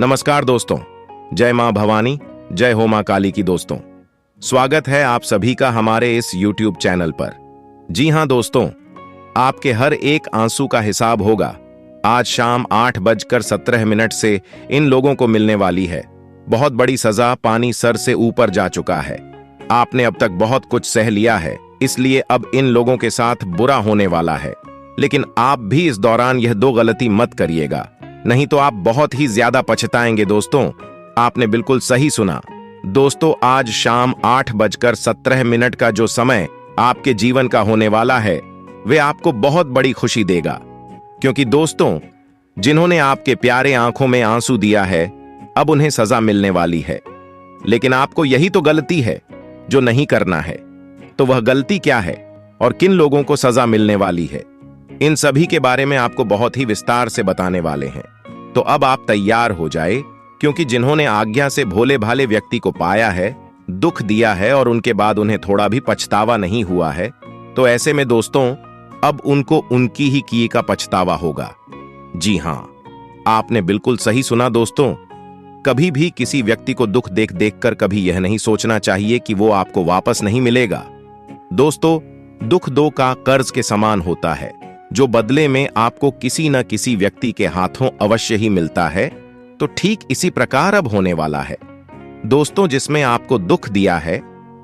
नमस्कार दोस्तों, जय मां भवानी, जय हो मां काली की। दोस्तों, स्वागत है आप सभी का हमारे इस YouTube चैनल पर। जी हां दोस्तों, आपके हर एक आंसू का हिसाब होगा। आज शाम 8:17 से इन लोगों को मिलने वाली है बहुत बड़ी सजा। पानी सर से ऊपर जा चुका है। आपने अब तक बहुत कुछ सह लिया है, इसलिए अब इन लोगों के साथ बुरा होने वाला है। लेकिन आप भी इस दौरान यह दो गलती मत करिएगा, नहीं तो आप बहुत ही ज्यादा पछताएंगे। दोस्तों, आपने बिल्कुल सही सुना। दोस्तों, आज शाम 8:17 का जो समय आपके जीवन का होने वाला है, वे आपको बहुत बड़ी खुशी देगा। क्योंकि दोस्तों, जिन्होंने आपके प्यारे आंखों में आंसू दिया है, अब उन्हें सजा मिलने वाली है। लेकिन आपको यही तो गलती है जो नहीं करना है। तो वह गलती क्या है और किन लोगों को सजा मिलने वाली है, इन सभी के बारे में आपको बहुत ही विस्तार से बताने वाले हैं। तो अब आप तैयार हो जाए, क्योंकि जिन्होंने आज्ञा से भोले भाले व्यक्ति को पाया है, दुख दिया है और उनके बाद उन्हें थोड़ा भी पछतावा नहीं हुआ है, तो ऐसे में दोस्तों अब उनको उनकी ही किए का पछतावा होगा। जी हां, आपने बिल्कुल सही सुना। दोस्तों, कभी भी किसी व्यक्ति को दुख देख देखकर कभी यह नहीं सोचना चाहिए कि वो आपको वापस नहीं मिलेगा। दोस्तों, दुख दो का कर्ज के समान होता है, जो बदले में आपको किसी न किसी व्यक्ति के हाथों अवश्य ही मिलता है। तो ठीक इसी प्रकार अब होने वाला है। दोस्तों, जिसमें आपको दुख दिया है,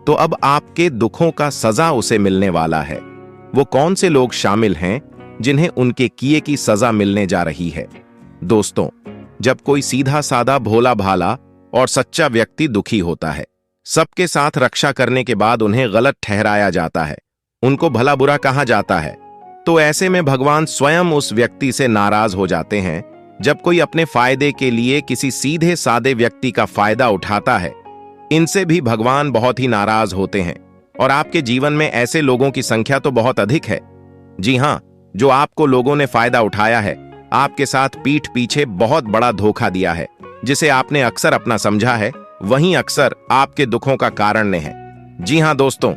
तो अब आपके दुखों का सजा उसे मिलने वाला है। वो कौन से लोग शामिल हैं जिन्हें उनके किए की सजा मिलने जा रही है? दोस्तों, जब कोई सीधा साधा भोला भाला और सच्चा व्यक्ति दुखी होता है, सबके साथ रक्षा करने के बाद उन्हें गलत ठहराया जाता है, उनको भला बुरा कहा जाता है, तो ऐसे में भगवान स्वयं उस व्यक्ति से नाराज हो जाते हैं। जब कोई अपने फायदे के लिए किसी सीधे सादे व्यक्ति का फायदा उठाता है, इनसे भी भगवान बहुत ही नाराज होते हैं। और आपके जीवन में ऐसे लोगों की संख्या तो बहुत अधिक है। जी हां, जो आपको लोगों ने फायदा उठाया है, आपके साथ पीठ पीछे बहुत बड़ा धोखा दिया है, जिसे आपने अक्सर अपना समझा है, वहीं अक्सर आपके दुखों का कारण है। जी हां दोस्तों,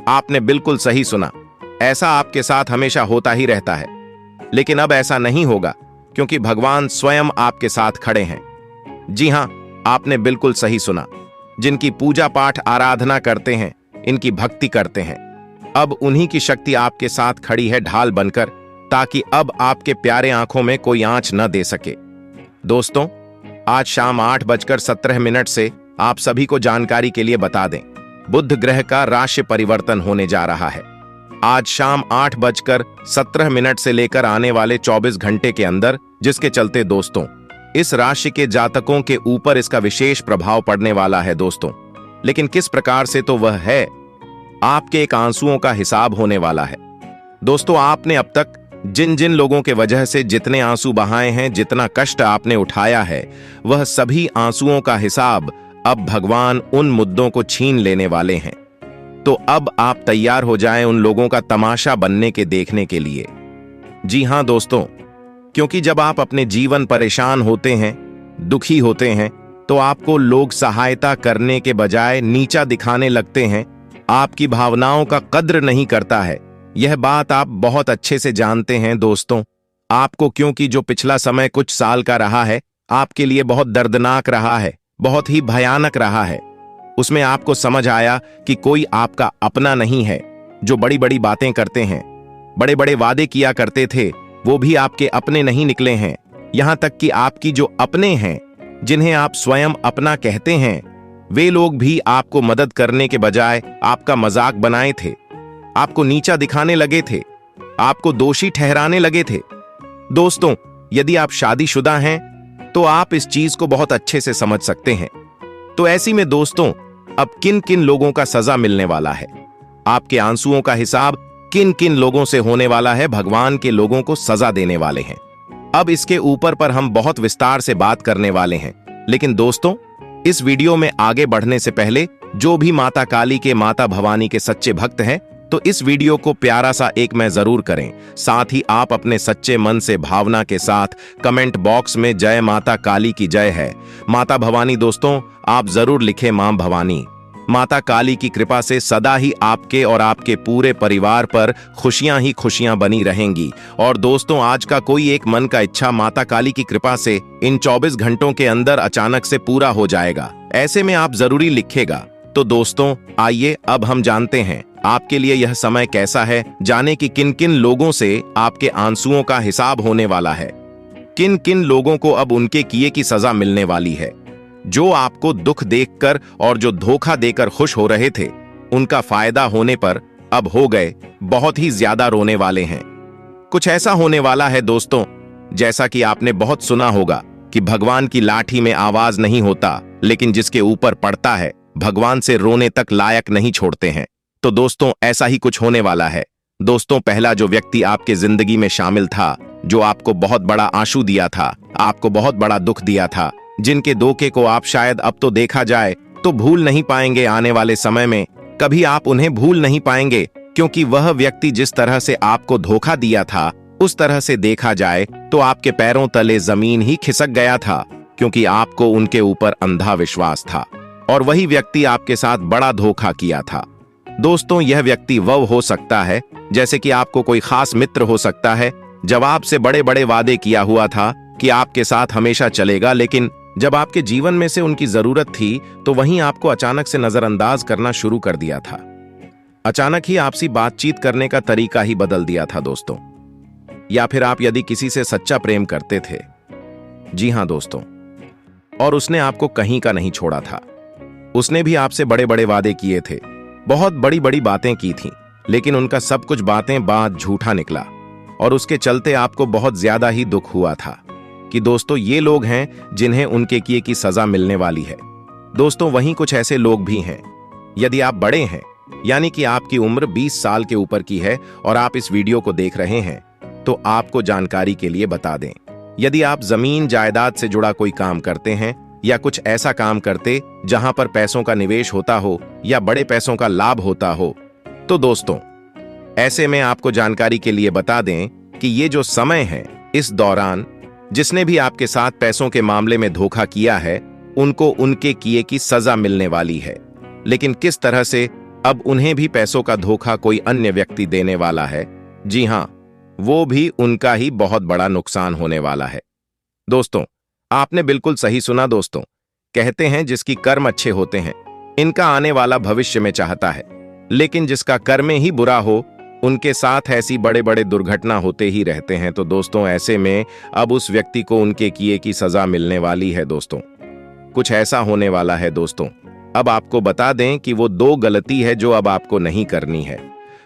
आपने बिल्कुल सही सुना। ऐसा आपके साथ हमेशा होता ही रहता है, लेकिन अब ऐसा नहीं होगा, क्योंकि भगवान स्वयं आपके साथ खड़े हैं। जी हां, आपने बिल्कुल सही सुना। जिनकी पूजा पाठ आराधना करते हैं, इनकी भक्ति करते हैं, अब उन्हीं की शक्ति आपके साथ खड़ी है ढाल बनकर, ताकि अब आपके प्यारे आंखों में कोई आंच न दे सके। दोस्तों, आज शाम 8:17 से आप सभी को जानकारी के लिए बता दें, बुध ग्रह का राशि परिवर्तन होने जा रहा है। आज शाम 8:17 से लेकर आने वाले 24 घंटे के अंदर, जिसके चलते दोस्तों इस राशि के जातकों के ऊपर इसका विशेष प्रभाव पड़ने वाला है। दोस्तों, लेकिन किस प्रकार से, तो वह है आपके एक आंसुओं का हिसाब होने वाला है। दोस्तों, आपने अब तक जिन जिन लोगों के वजह से जितने आंसू बहाए हैं, जितना कष्ट आपने उठाया है, वह सभी आंसुओं का हिसाब अब भगवान उन मुद्दों को छीन लेने वाले हैं। तो अब आप तैयार हो जाएं उन लोगों का तमाशा बनने के देखने के लिए। जी हां दोस्तों, क्योंकि जब आप अपने जीवन परेशान होते हैं, दुखी होते हैं, तो आपको लोग सहायता करने के बजाय नीचा दिखाने लगते हैं, आपकी भावनाओं का कद्र नहीं करता है। यह बात आप बहुत अच्छे से जानते हैं दोस्तों। आपको, क्योंकि जो पिछला समय कुछ साल का रहा है, आपके लिए बहुत दर्दनाक रहा है, बहुत ही भयानक रहा है। उसमें आपको समझ आया कि कोई आपका अपना नहीं है। जो बड़ी बड़ी बातें करते हैं, बड़े बड़े वादे किया करते थे, वो भी आपके अपने नहीं निकले हैं। यहां तक कि आपकी जो अपने हैं, जिन्हें आप स्वयं अपना कहते हैं, वे लोग भी आपको मदद करने के बजाय आपका मजाक बनाए थे, आपको नीचा दिखाने लगे थे, आपको दोषी ठहराने लगे थे। दोस्तों, यदि आप शादीशुदा हैं, तो आप इस चीज को बहुत अच्छे से समझ सकते हैं। तो ऐसी में दोस्तों, अब किन किन लोगों का सजा मिलने वाला है, आपके आंसुओं का हिसाब किन किन लोगों से होने वाला है, भगवान के लोगों को सजा देने वाले हैं। अब इसके ऊपर पर हम बहुत विस्तार से बात करने वाले हैं। लेकिन दोस्तों, इस वीडियो में आगे बढ़ने से पहले जो भी माता काली के, माता भवानी के सच्चे भक्त हैं, तो इस वीडियो को प्यारा सा एक मैं जरूर करें। साथ ही आप अपने सच्चे मन से, भावना के साथ कमेंट बॉक्स में जय माता काली की जय है, माता भवानी, दोस्तों आप जरूर लिखें मां भवानी। माता काली की कृपा से सदा ही आपके और आपके पूरे परिवार पर खुशियां ही खुशियां बनी रहेंगी। और दोस्तों, आज का कोई एक मन का इच्छा माता काली की कृपा से इन 24 घंटों के अंदर अचानक से पूरा हो जाएगा। ऐसे में आप जरूरी लिखेगा। तो दोस्तों, आइए अब हम जानते हैं आपके लिए यह समय कैसा है, जाने कि किन किन लोगों से आपके आंसुओं का हिसाब होने वाला है, किन किन लोगों को अब उनके किए की सजा मिलने वाली है। जो आपको दुख देखकर और जो धोखा देकर खुश हो रहे थे, उनका फायदा होने पर अब हो गए बहुत ही ज्यादा रोने वाले हैं। कुछ ऐसा होने वाला है दोस्तों, जैसा कि आपने बहुत सुना होगा कि भगवान की लाठी में आवाज नहीं होता, लेकिन जिसके ऊपर पड़ता है भगवान से रोने तक लायक नहीं छोड़ते हैं। तो दोस्तों, ऐसा ही कुछ होने वाला है। दोस्तों, पहला जो व्यक्ति आपके जिंदगी में शामिल था, जो आपको बहुत बड़ा आंसू दिया था, आपको बहुत बड़ा दुख दिया था, जिनके धोखे को आप शायद अब तो देखा जाए तो भूल नहीं पाएंगे, आने वाले समय में कभी आप उन्हें भूल नहीं पाएंगे, क्योंकि वह व्यक्ति जिस तरह से आपको धोखा दिया था, उस तरह से देखा जाए तो आपके पैरों तले जमीन ही खिसक गया था, क्योंकि आपको उनके ऊपर अंधा विश्वास था और वही व्यक्ति आपके साथ बड़ा धोखा किया था। दोस्तों, यह व्यक्ति वह हो सकता है जैसे कि आपको कोई खास मित्र हो सकता है, जब आपसे बड़े बड़े वादे किया हुआ था कि आपके साथ हमेशा चलेगा, लेकिन जब आपके जीवन में से उनकी जरूरत थी तो वहीं आपको अचानक से नजरअंदाज करना शुरू कर दिया था। अचानक ही आपसी बातचीत करने का तरीका ही बदल दिया था दोस्तों। या फिर आप यदि किसी से सच्चा प्रेम करते थे, जी हां दोस्तों, और उसने आपको कहीं का नहीं छोड़ा था, उसने भी आपसे बड़े बड़े वादे किए थे, बहुत बड़ी बड़ी बातें की थी, लेकिन उनका सब कुछ बातें बात झूठा निकला और उसके चलते आपको बहुत ज्यादा ही दुख हुआ था कि दोस्तों, ये लोग हैं जिन्हें उनके किए की सजा मिलने वाली है। दोस्तों, वहीं कुछ ऐसे लोग भी हैं, यदि आप बड़े हैं, यानी कि आपकी उम्र 20 साल के ऊपर की है और आप इस वीडियो को देख रहे हैं, तो आपको जानकारी के लिए बता दें, यदि आप जमीन जायदाद से जुड़ा कोई काम करते हैं या कुछ ऐसा काम करते जहां पर पैसों का निवेश होता हो या बड़े पैसों का लाभ होता हो, तो दोस्तों, ऐसे में आपको जानकारी के लिए बता दें कि ये जो समय है, इस दौरान जिसने भी आपके साथ पैसों के मामले में धोखा किया है, उनको उनके किए की सजा मिलने वाली है। लेकिन किस तरह से अब उन्हें भी पैसों का धोखा कोई अन्य व्यक्ति देने वाला है, जी हां, वो भी उनका ही बहुत बड़ा नुकसान होने वाला है। दोस्तों, आपने बिल्कुल सही सुना दोस्तों। कहते हैं जिसकी कर्म अच्छे होते हैं, इनका आने वाला भविष्य में चाहता है, लेकिन जिसका कर्म ही बुरा हो, उनके साथ ऐसी बड़े बड़े दुर्घटना होते ही रहते हैं। तो दोस्तों, ऐसे में अब उस व्यक्ति को उनके किए की सजा मिलने वाली है। दोस्तों, कुछ ऐसा होने वाला है दोस्तों। अब आपको बता दें कि वो 2 गलती है जो अब आपको नहीं करनी है।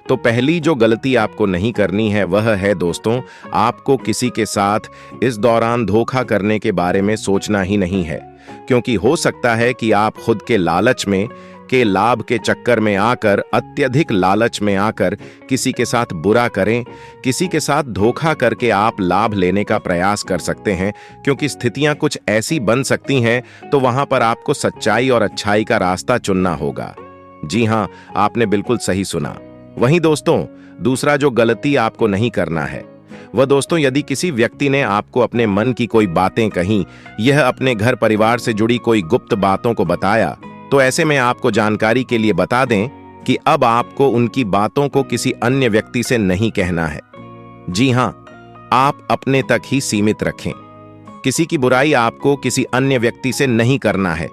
तो पहली जो गलती आपको नहीं करनी है वह है दोस्तों, आपको किसी के साथ इस दौरान धोखा करने के बारे में सोचना ही नहीं है, क्योंकि हो सकता है कि आप खुद के लालच में, के लाभ के चक्कर में आकर, अत्यधिक लालच में आकर किसी के साथ बुरा करें, किसी के साथ धोखा करके आप लाभ लेने का प्रयास कर सकते हैं, क्योंकि स्थितियां कुछ ऐसी बन सकती हैं, तो वहां पर आपको सच्चाई और अच्छाई का रास्ता चुनना होगा। जी हां, आपने बिल्कुल सही सुना। वहीं दोस्तों, दूसरा जो गलती आपको नहीं करना है वह दोस्तों, यदि किसी व्यक्ति ने आपको अपने मन की कोई बातें कहीं, यह अपने घर परिवार से जुड़ी कोई गुप्त बातों को बताया, तो ऐसे में आपको जानकारी के लिए बता दें कि अब आपको उनकी बातों को किसी अन्य व्यक्ति से नहीं कहना है। जी हां, आप अपने तक ही सीमित रखें। किसी की बुराई आपको किसी अन्य व्यक्ति से नहीं करना है,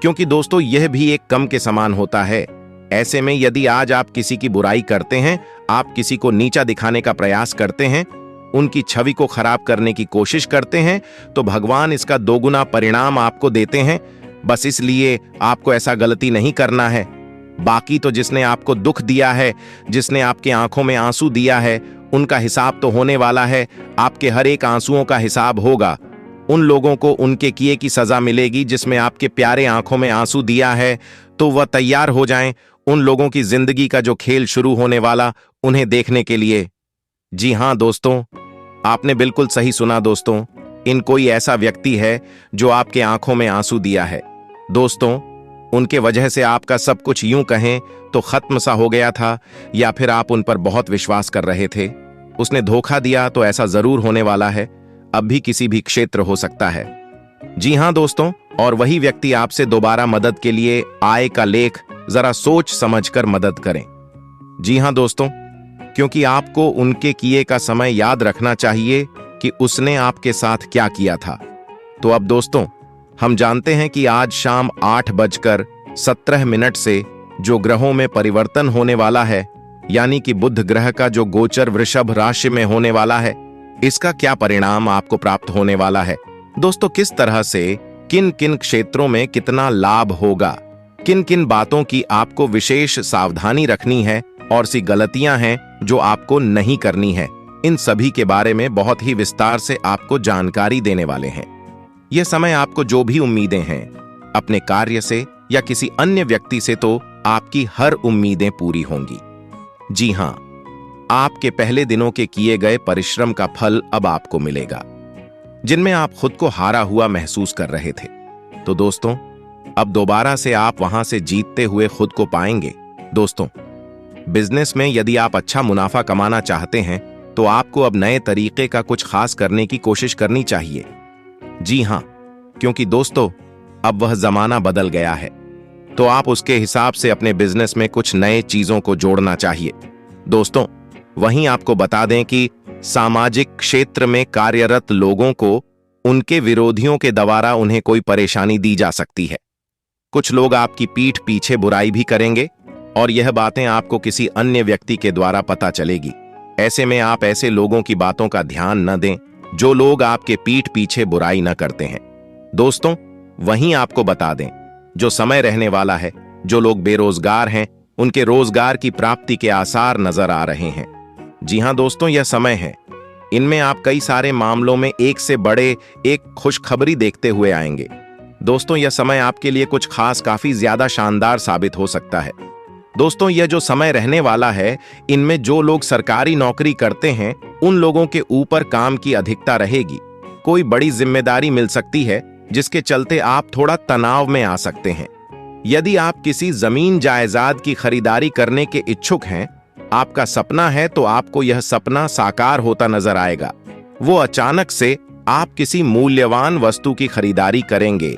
क्योंकि दोस्तों, यह भी एक कम के समान होता है। ऐसे में यदि आज आप किसी की बुराई करते हैं, आप किसी को नीचा दिखाने का प्रयास करते हैं, उनकी छवि को खराब करने की कोशिश करते हैं, तो भगवान इसका 2 गुना परिणाम आपको देते हैं। बस इसलिए आपको ऐसा गलती नहीं करना है। बाकी तो जिसने आपको दुख दिया है, जिसने आपके आंखों में आंसू दिया है, उनका हिसाब तो होने वाला है। आपके हर एक आंसुओं का हिसाब होगा। उन लोगों को उनके किए की सजा मिलेगी जिसमें आपके प्यारे आंखों में आंसू दिया है, तो वह तैयार हो जाएं उन लोगों की जिंदगी का जो खेल शुरू होने वाला, उन्हें देखने के लिए। जी हां दोस्तों, आपने बिल्कुल सही सुना दोस्तों। इन कोई ऐसा व्यक्ति है जो आपके आंखों में आंसू दिया है। दोस्तों, उनके वजह से आपका सब कुछ यूं कहें तो खत्म सा हो गया था, या फिर आप उन पर बहुत विश्वास कर रहे थे। उसने धोखा दिया तो ऐसा जरूर होने वाला है, अब भी किसी भी क्षेत्र हो सकता है। जी हां दोस्तों, और वही व्यक्ति आपसे दोबारा मदद के लिए आय का लेख जरा सोच समझकर मदद करें। जी हां दोस्तों, क्योंकि आपको उनके किए का समय याद रखना चाहिए कि उसने आपके साथ क्या किया था। तो अब दोस्तों, हम जानते हैं कि आज शाम 8:17 से जो ग्रहों में परिवर्तन होने वाला है, यानी कि बुध ग्रह का जो गोचर वृषभ राशि में होने वाला है, इसका क्या परिणाम आपको प्राप्त होने वाला है। दोस्तों, किस तरह से किन किन क्षेत्रों में कितना लाभ होगा, किन किन बातों की आपको विशेष सावधानी रखनी है और सी गलतियां हैं जो आपको नहीं करनी है, इन सभी के बारे में बहुत ही विस्तार से आपको जानकारी देने वाले हैं। यह समय आपको जो भी उम्मीदें हैं अपने कार्य से या किसी अन्य व्यक्ति से, तो आपकी हर उम्मीदें पूरी होंगी। जी हां, आपके पहले दिनों के किए गए परिश्रम का फल अब आपको मिलेगा, जिनमें आप खुद को हारा हुआ महसूस कर रहे थे। तो दोस्तों, अब दोबारा से आप वहां से जीतते हुए खुद को पाएंगे। दोस्तों, बिजनेस में यदि आप अच्छा मुनाफा कमाना चाहते हैं तो आपको अब नए तरीके का कुछ खास करने की कोशिश करनी चाहिए। जी हां, क्योंकि दोस्तों, अब वह जमाना बदल गया है, तो आप उसके हिसाब से अपने बिजनेस में कुछ नए चीजों को जोड़ना चाहिए। दोस्तों, वहीं आपको बता दें कि सामाजिक क्षेत्र में कार्यरत लोगों को उनके विरोधियों के द्वारा उन्हें कोई परेशानी दी जा सकती है। कुछ लोग आपकी पीठ पीछे बुराई भी करेंगे और यह बातें आपको किसी अन्य व्यक्ति के द्वारा पता चलेगी। ऐसे में आप ऐसे लोगों की बातों का ध्यान न दें जो लोग आपके पीठ पीछे बुराई न करते हैं। दोस्तों, वहीं आपको बता दें, जो समय रहने वाला है, जो लोग बेरोजगार हैं उनके रोजगार की प्राप्ति के आसार नजर आ रहे हैं। जी हां दोस्तों, यह समय है, इनमें आप कई सारे मामलों में एक से बड़े एक खुशखबरी देखते हुए आएंगे। दोस्तों, यह समय आपके लिए कुछ खास काफी ज्यादा शानदार साबित हो सकता है। दोस्तों, यह जो समय रहने वाला है, इनमें जो लोग सरकारी नौकरी करते हैं उन लोगों के ऊपर काम की अधिकता रहेगी। कोई बड़ी जिम्मेदारी मिल सकती है जिसके चलते आप थोड़ा तनाव में आ सकते हैं। यदि आप किसी जमीन जायदाद की खरीदारी करने के इच्छुक हैं, आपका सपना है, तो आपको यह सपना साकार होता नजर आएगा। वो अचानक से आप किसी मूल्यवान वस्तु की खरीदारी करेंगे,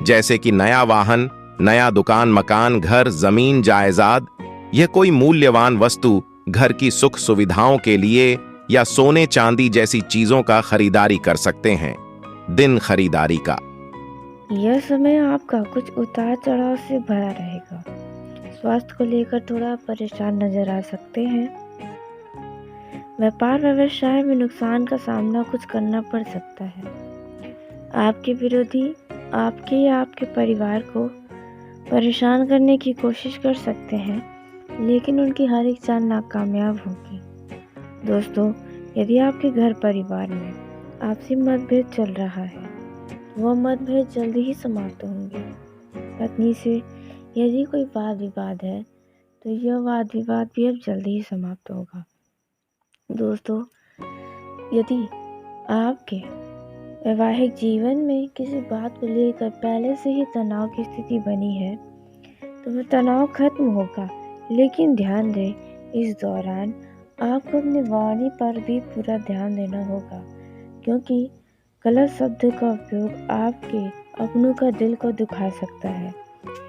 जैसे कि नया वाहन, नया दुकान, मकान, घर, जमीन जायदाद। यह कोई मूल्यवान वस्तु घर की सुख सुविधाओं के लिए या सोने चांदी जैसी चीजों का खरीदारी कर सकते हैं। दिन खरीदारी का यह समय आपका कुछ उतार चढ़ाव से भरा रहेगा। स्वास्थ्य को लेकर थोड़ा परेशान नजर आ सकते हैं। व्यापार व्यवसाय में नुकसान का सामना कुछ करना पड़ सकता है। आपके विरोधी आपके या आपके परिवार को परेशान करने की कोशिश कर सकते हैं, लेकिन उनकी हर एक चाल नाकामयाब होगी। दोस्तों, यदि आपके घर परिवार में आपसी मतभेद चल रहा है, वह मतभेद जल्दी ही समाप्त होंगे। पत्नी से यदि कोई वाद विवाद है तो यह वाद विवाद भी अब जल्दी ही समाप्त होगा। दोस्तों, यदि आपके वैवाहिक जीवन में किसी बात को लेकर पहले से ही तनाव की स्थिति बनी है तो वह तनाव खत्म होगा, लेकिन ध्यान दें, इस दौरान आपको अपनी वाणी पर भी पूरा ध्यान देना होगा, क्योंकि गलत शब्दों का उपयोग आपके अपनों का दिल को दुखा सकता है।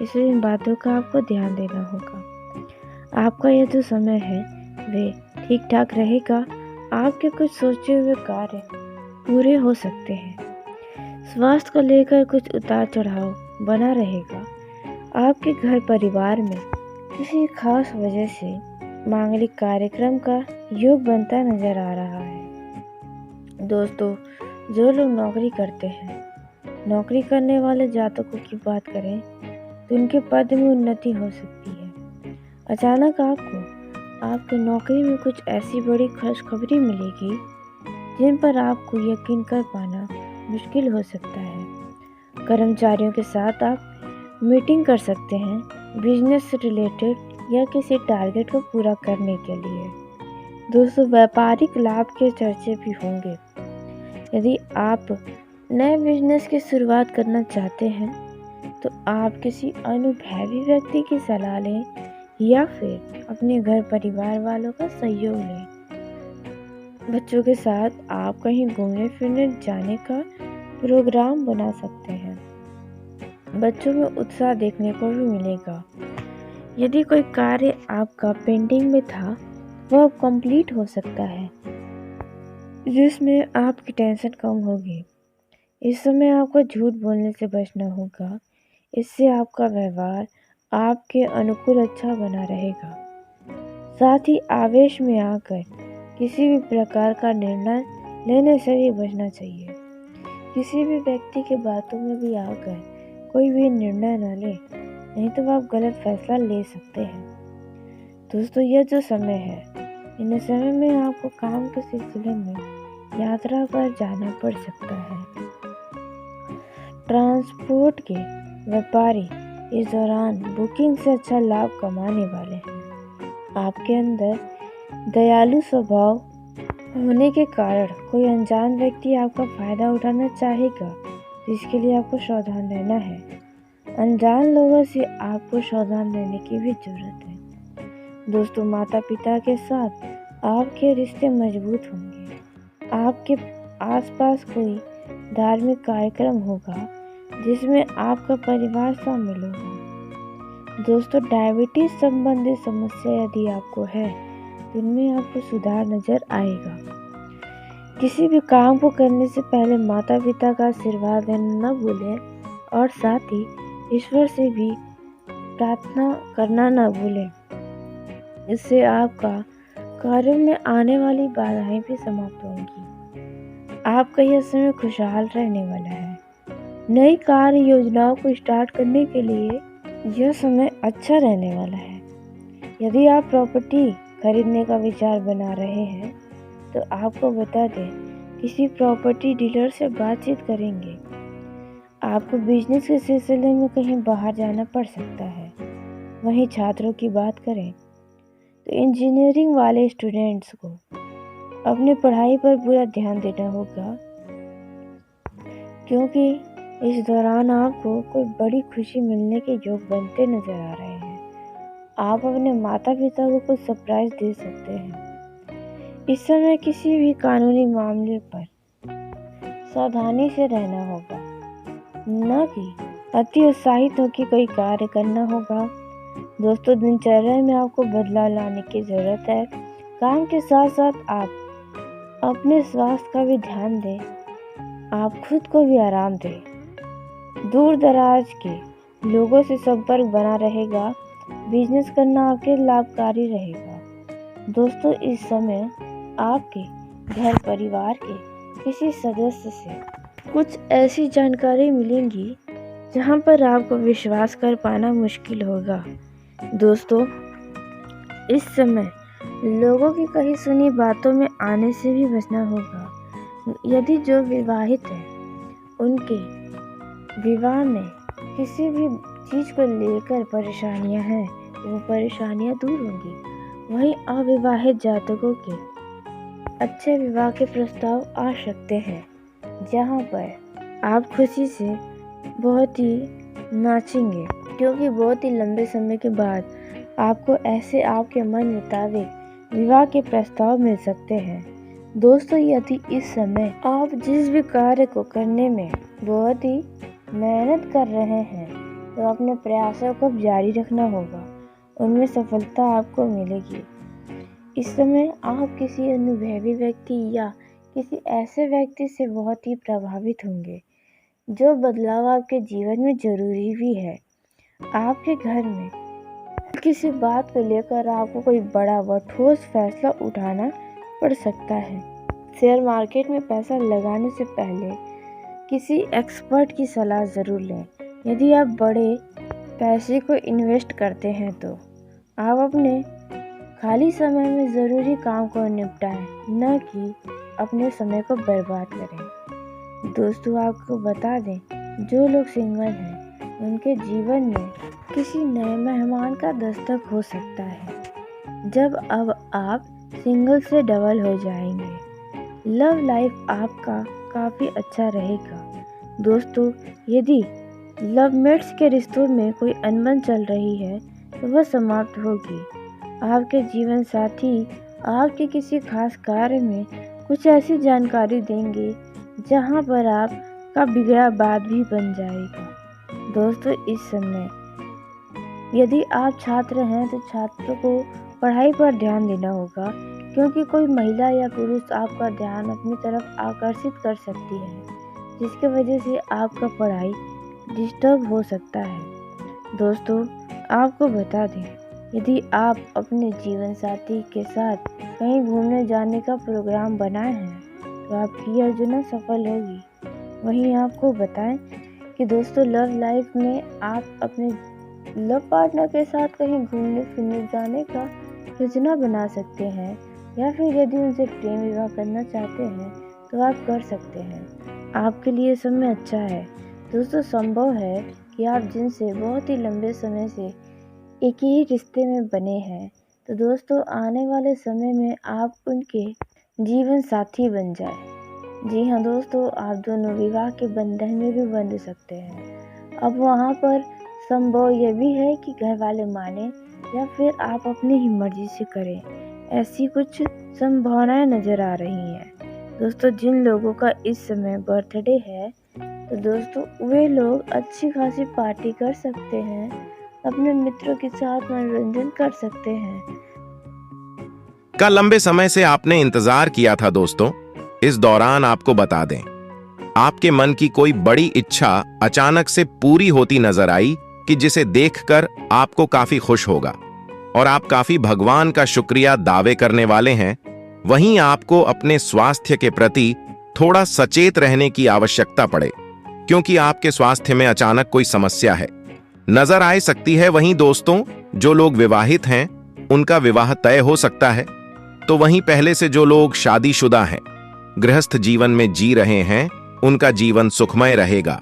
इसलिए इन बातों का आपको ध्यान देना होगा। आपका यह जो समय है वे ठीक ठाक रहेगा। आपके कुछ सोचे हुए कार्य पूरे हो सकते हैं। स्वास्थ्य को लेकर कुछ उतार चढ़ाव बना रहेगा। आपके घर परिवार में किसी खास वजह से मांगलिक कार्यक्रम का योग बनता नजर आ रहा है। दोस्तों, जो लोग नौकरी करते हैं, नौकरी करने वाले जातकों की बात करें तो उनके पद में उन्नति हो सकती है। अचानक आपको आपकी नौकरी में कुछ ऐसी बड़ी खुशखबरी मिलेगी जिन पर आपको यकीन कर पाना मुश्किल हो सकता है। कर्मचारियों के साथ आप मीटिंग कर सकते हैं, बिजनेस से रिलेटेड या किसी टारगेट को पूरा करने के लिए। दोस्तों, व्यापारिक लाभ के चर्चे भी होंगे। यदि आप नए बिजनेस की शुरुआत करना चाहते हैं तो आप किसी अनुभवी व्यक्ति की सलाह लें या फिर अपने घर परिवार वालों का सहयोग लें। बच्चों के साथ आप कहीं घूमने फिरने जाने का प्रोग्राम बना सकते हैं। बच्चों में उत्साह देखने को भी मिलेगा। यदि कोई कार्य आपका पेंडिंग में था वह अब कंप्लीट हो सकता है, जिसमें आपकी टेंशन कम होगी। इस समय आपको झूठ बोलने से बचना होगा, इससे आपका व्यवहार आपके अनुकूल अच्छा बना रहेगा। साथ ही आवेश में आकर किसी भी प्रकार का निर्णय लेने से भी बचना चाहिए। किसी भी व्यक्ति के बातों में भी आकर कोई भी निर्णय न ले, नहीं तो आप गलत फैसला ले सकते हैं। दोस्तों, यह जो समय है, इन समय में आपको काम के सिलसिले में यात्रा पर जाना पड़ सकता है। ट्रांसपोर्ट के व्यापारी इस दौरान बुकिंग से अच्छा लाभ कमाने वाले हैं। आपके अंदर दयालु स्वभाव होने के कारण कोई अनजान व्यक्ति आपका फायदा उठाना चाहेगा, जिसके लिए आपको सावधान रहना है। अनजान लोगों से आपको सावधान रहने की भी जरूरत है। दोस्तों, माता पिता के साथ आपके रिश्ते मजबूत होंगे। आपके आसपास कोई धार्मिक कार्यक्रम होगा जिसमें आपका परिवार शामिल होगा। दोस्तों, डायबिटीज संबंधी समस्या यदि आपको है तो इनमें आपको सुधार नजर आएगा। किसी भी काम को करने से पहले माता पिता का आशीर्वाद देना न भूलें और साथ ही ईश्वर से भी प्रार्थना करना न भूलें। इससे आपका कार्यों में आने वाली बाधाएं भी समाप्त होंगी। आपका यह समय खुशहाल रहने वाला है। नई कार्य योजनाओं को स्टार्ट करने के लिए यह समय अच्छा रहने वाला है। यदि आप प्रॉपर्टी खरीदने का विचार बना रहे हैं तो आपको बता दें, किसी प्रॉपर्टी डीलर से बातचीत करेंगे। आपको बिजनेस के सिलसिले में कहीं बाहर जाना पड़ सकता है। वहीं छात्रों की बात करें तो इंजीनियरिंग वाले स्टूडेंट्स को अपनी पढ़ाई पर पूरा ध्यान देना होगा, क्योंकि इस दौरान आपको कोई बड़ी खुशी मिलने के योग बनते नजर आ रहे हैं। आप अपने माता पिता को कुछ सरप्राइज दे सकते हैं। इस समय किसी भी कानूनी मामले पर सावधानी से रहना होगा, न कि अति उत्साहित होकर कोई कार्य करना होगा। दोस्तों, दिनचर्या में आपको बदलाव लाने की जरूरत है। काम के साथ साथ आप अपने स्वास्थ्य का भी ध्यान दें। आप खुद को भी आराम दें। दूर दराज के लोगों से संपर्क बना रहेगा। बिजनेस करना आपके लाभकारी रहेगा। दोस्तों, इस समय आपके घर परिवार के किसी सदस्य से कुछ ऐसी जानकारी मिलेंगी जहां पर आपको विश्वास कर पाना मुश्किल होगा। दोस्तों, इस समय लोगों की कही सुनी बातों में आने से भी बचना होगा। यदि जो विवाहित है उनके विवाह में किसी भी चीज को लेकर परेशानियां हैं तो वो परेशानियां दूर होंगी। वहीं अविवाहित जातकों के अच्छे विवाह के प्रस्ताव आ सकते हैं, जहां पर आप खुशी से बहुत ही नाचेंगे, क्योंकि बहुत ही लंबे समय के बाद आपको ऐसे आपके मन मुताबिक विवाह के प्रस्ताव मिल सकते हैं। दोस्तों, यदि इस समय आप जिस भी कार्य को करने में बहुत ही मेहनत कर रहे हैं तो अपने प्रयासों को जारी रखना होगा, उनमें सफलता आपको मिलेगी। इस समय आप किसी अनुभवी व्यक्ति या किसी ऐसे व्यक्ति से बहुत ही प्रभावित होंगे जो बदलाव आपके जीवन में जरूरी भी है। आपके घर में किसी बात को लेकर आपको कोई बड़ा व ठोस फैसला उठाना पड़ सकता है। शेयर मार्केट में पैसा लगाने से पहले किसी एक्सपर्ट की सलाह जरूर लें। यदि आप बड़े पैसे को इन्वेस्ट करते हैं तो आप अपने खाली समय में ज़रूरी काम को निपटाएं, न कि अपने समय को बर्बाद करें। दोस्तों, आपको बता दें, जो लोग सिंगल हैं उनके जीवन में किसी नए मेहमान का दस्तक हो सकता है। जब अब आप सिंगल से डबल हो जाएंगे। लव लाइफ आपका काफ़ी अच्छा रहेगा। दोस्तों, यदि लवमेट्स के रिश्तों में कोई अनबन चल रही है तो वह समाप्त होगी। आपके जीवन साथी आपके किसी खास कार्य में कुछ ऐसी जानकारी देंगे जहां पर आपका बिगड़ा बात भी बन जाएगा। दोस्तों, इस समय यदि आप छात्र हैं तो छात्र को पढ़ाई पर ध्यान देना होगा, क्योंकि कोई महिला या पुरुष आपका ध्यान अपनी तरफ आकर्षित कर सकती है, जिसकी वजह से आपका पढ़ाई डिस्टर्ब हो सकता है। दोस्तों, आपको बता दें, यदि आप अपने जीवन साथी के साथ कहीं घूमने जाने का प्रोग्राम बनाए हैं तो आपकी योजना सफल होगी। वहीं आपको बताएं कि दोस्तों, लव लाइफ में आप अपने लव पार्टनर के साथ कहीं घूमने फिरने जाने का योजना बना सकते हैं, या फिर यदि उनसे प्रेम विवाह करना चाहते हैं तो आप कर सकते हैं। आपके लिए समय अच्छा है। दोस्तों, संभव है कि आप जिनसे बहुत ही लंबे समय से एक ही रिश्ते में बने हैं, तो दोस्तों आने वाले समय में आप उनके जीवन साथी बन जाए। जी हाँ दोस्तों, आप दोनों विवाह के बंधन में भी बंध सकते हैं। अब वहाँ पर संभव यह भी है कि घर वाले माने या फिर आप अपनी ही मर्जी से करें। ऐसी कुछ संभावनाएं नजर आ रही हैं। दोस्तों, जिन लोगों का इस समय बर्थडे है तो दोस्तों वे लोग अच्छी खासी पार्टी कर सकते हैं, अपने मित्रों के साथ मनोरंजन कर सकते हैं। का लंबे समय से आपने इंतजार किया था दोस्तों। इस दौरान आपको बता दें, आपके मन की कोई बड़ी इच्छा अचानक से पूरी होती नजर आई कि जिसे देखकर आपको काफी खुश होगा और आप काफी भगवान का शुक्रिया दावे करने वाले हैं। वहीं आपको अपने स्वास्थ्य के प्रति थोड़ा सचेत रहने की आवश्यकता पड़े, क्योंकि आपके स्वास्थ्य में अचानक कोई समस्या है नजर आ सकती है। वहीं दोस्तों, जो लोग विवाहित हैं उनका विवाह तय हो सकता है, तो वहीं पहले से जो लोग शादीशुदा हैं, गृहस्थ जीवन में जी रहे हैं, उनका जीवन सुखमय रहेगा।